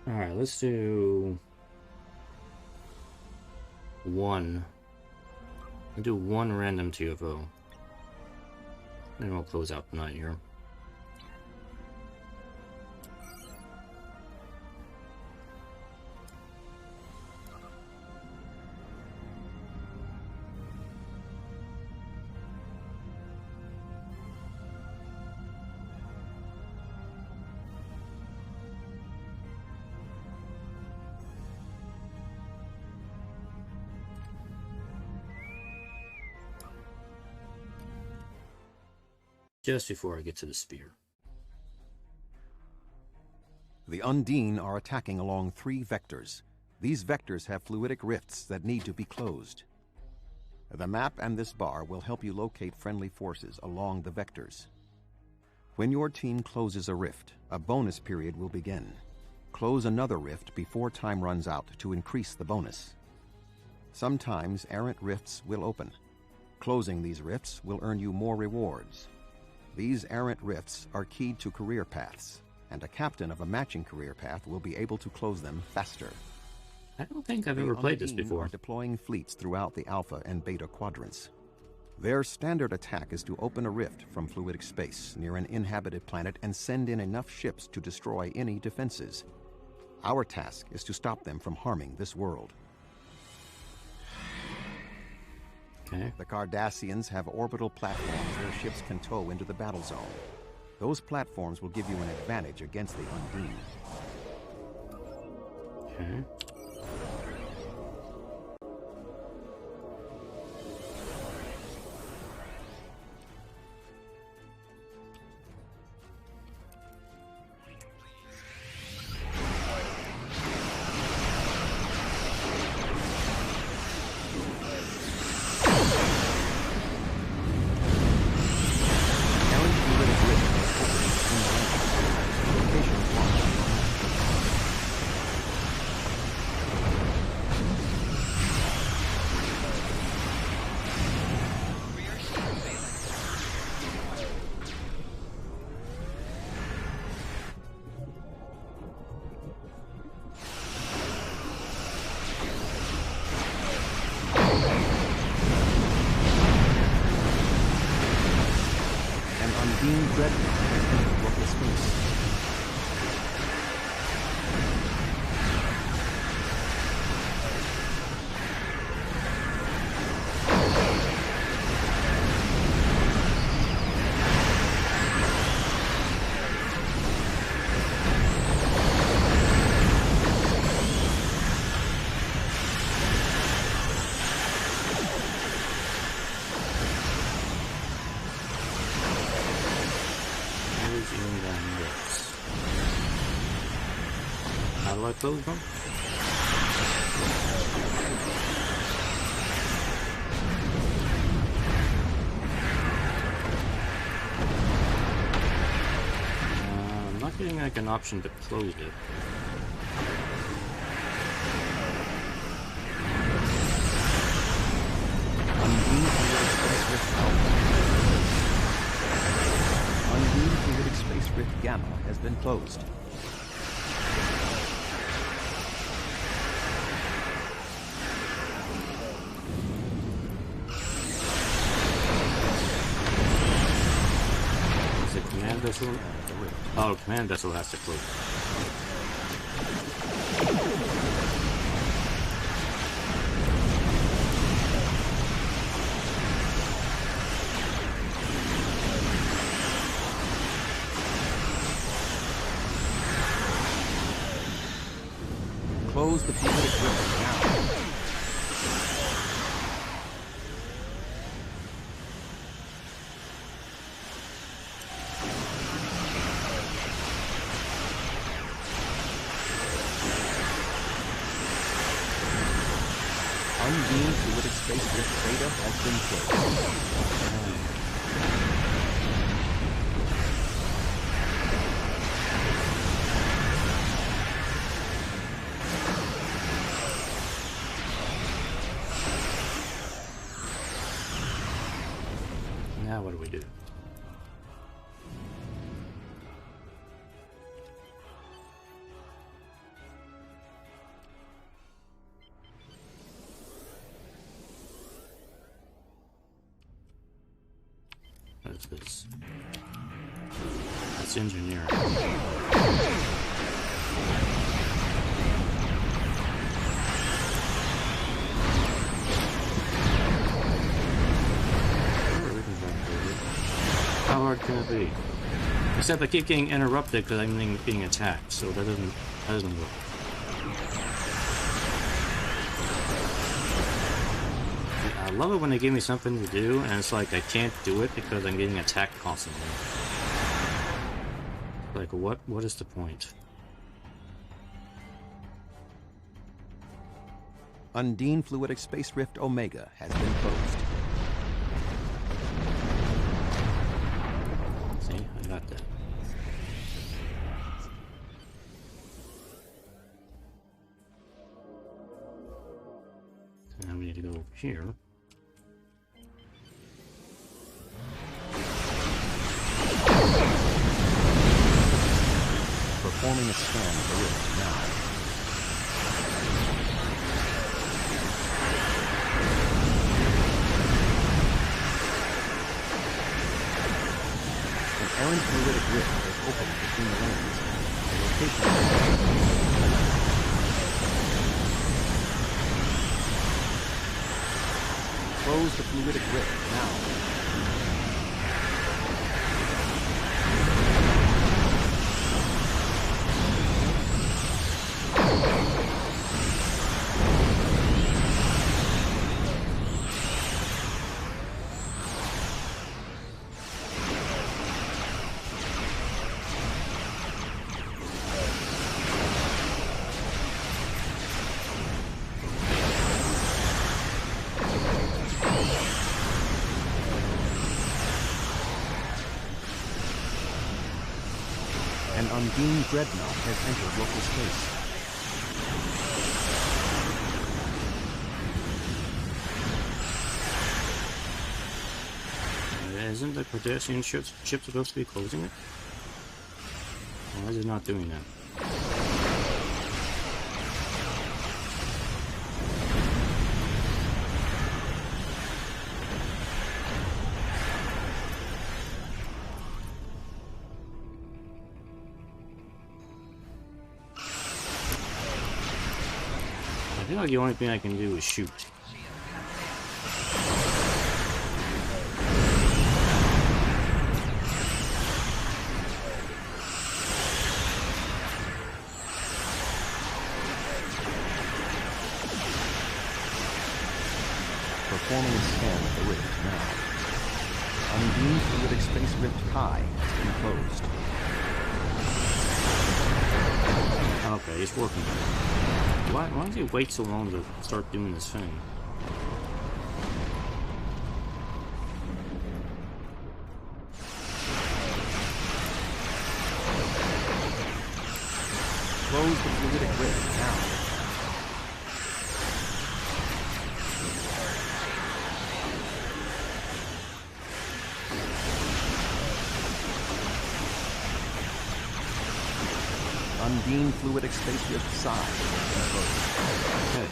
Alright, let's do one. I'll do one random TFO. Then we'll close out the night here. Just before I get to the spear. The Undine are attacking along 3 vectors. These vectors have fluidic rifts that need to be closed. The map and this bar will help you locate friendly forces along the vectors. When your team closes a rift, a bonus period will begin. Close another rift before time runs out to increase the bonus. Sometimes errant rifts will open. Closing these rifts will earn you more rewards. These errant rifts are keyed to career paths, and a captain of a matching career path will be able to close them faster. I don't think I've ever played this before. Are deploying fleets throughout the Alpha and Beta quadrants. Their standard attack is to open a rift from fluidic space near an inhabited planet and send in enough ships to destroy any defenses. Our task is to stop them from harming this world. Okay. The Cardassians have orbital platforms their ships can tow into the battle zone. Those platforms will give you an advantage against the Undine. Okay. Undine Dreadnought has entered local space. How do I close them? I'm not getting like an option to close it. Undine Fluidic Space Rift Gamma has been closed. Is it command vessel? Oh, command vessel has to close. Close the fluidic rift now. Undine Fluidic Space Rift Beta has been closed. Now what do we do? What's this? That's engineering. How hard can it be? Except I keep getting interrupted because I'm being attacked, so that doesn't work. I love it when they give me something to do, and it's like I can't do it because I'm getting attacked constantly. Like, what is the point? Undine Fluidic Space Rift Omega has been closed. See, I got that. So now we need to go over here. Performing a scan of the rift now. An errant fluidic rift has opened between the lanes. The location close the fluidic rift now. An Undine Dreadnought has entered local space. Isn't the Cardassian ship supposed to be closing it? Why is it not doing that? feel like the only thing I can do is shoot. Performing a scan of the rift now. Unbeamed fluidic space rift high has been closed. Okay, he's working. Why does he wait so long to start doing this thing? Close the fluidic rift now. Unbeamed fluidic space rift side. Okay.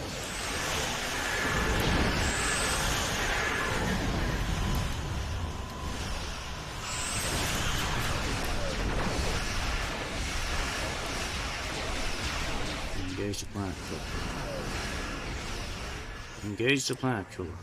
Engage the planet killer. Engage the planet killer.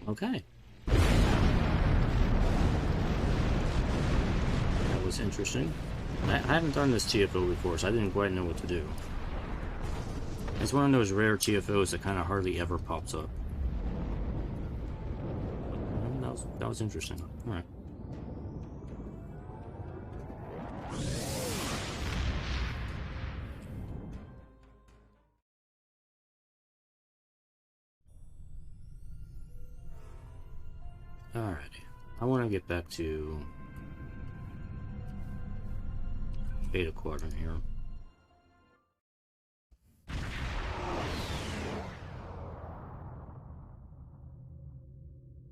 Okay. That was interesting. I haven't done this TFO before, so I didn't quite know what to do. It's one of those rare TFOs that kind of hardly ever pops up. That was interesting. Alright. Alrighty. I want to get back to Beta Quadrant here.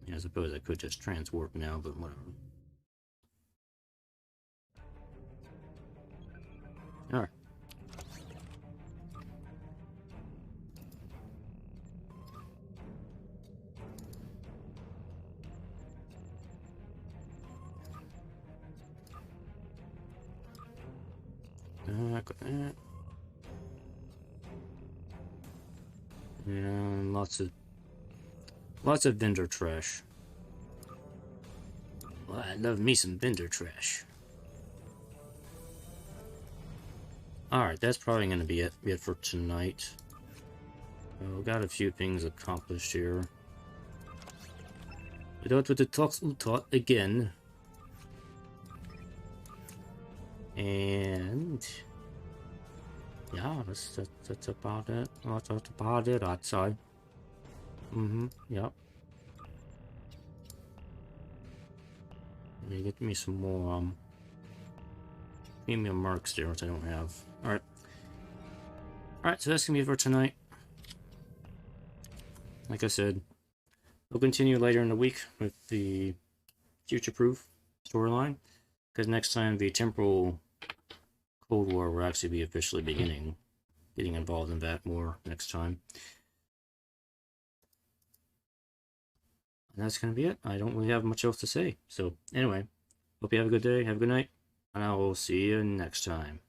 Yeah, I suppose I could just transwarp now, but whatever. Alright. Got that. And lots of vendor trash. Well, I love me some vendor trash. Alright, that's probably going to be it for tonight. We got a few things accomplished here. We're out with the Tox Uthat again. And yeah, that's about it. That's about it, I'd say. Yep. Let me get me some more premium marks there, which I don't have. Alright. Alright, so that's gonna be it for tonight. Like I said, we'll continue later in the week with the future-proof storyline, because next time the temporal Cold War will actually be officially getting involved in that more next time. And that's going to be it. I don't really have much else to say. So, anyway, hope you have a good day, have a good night, and I will see you next time.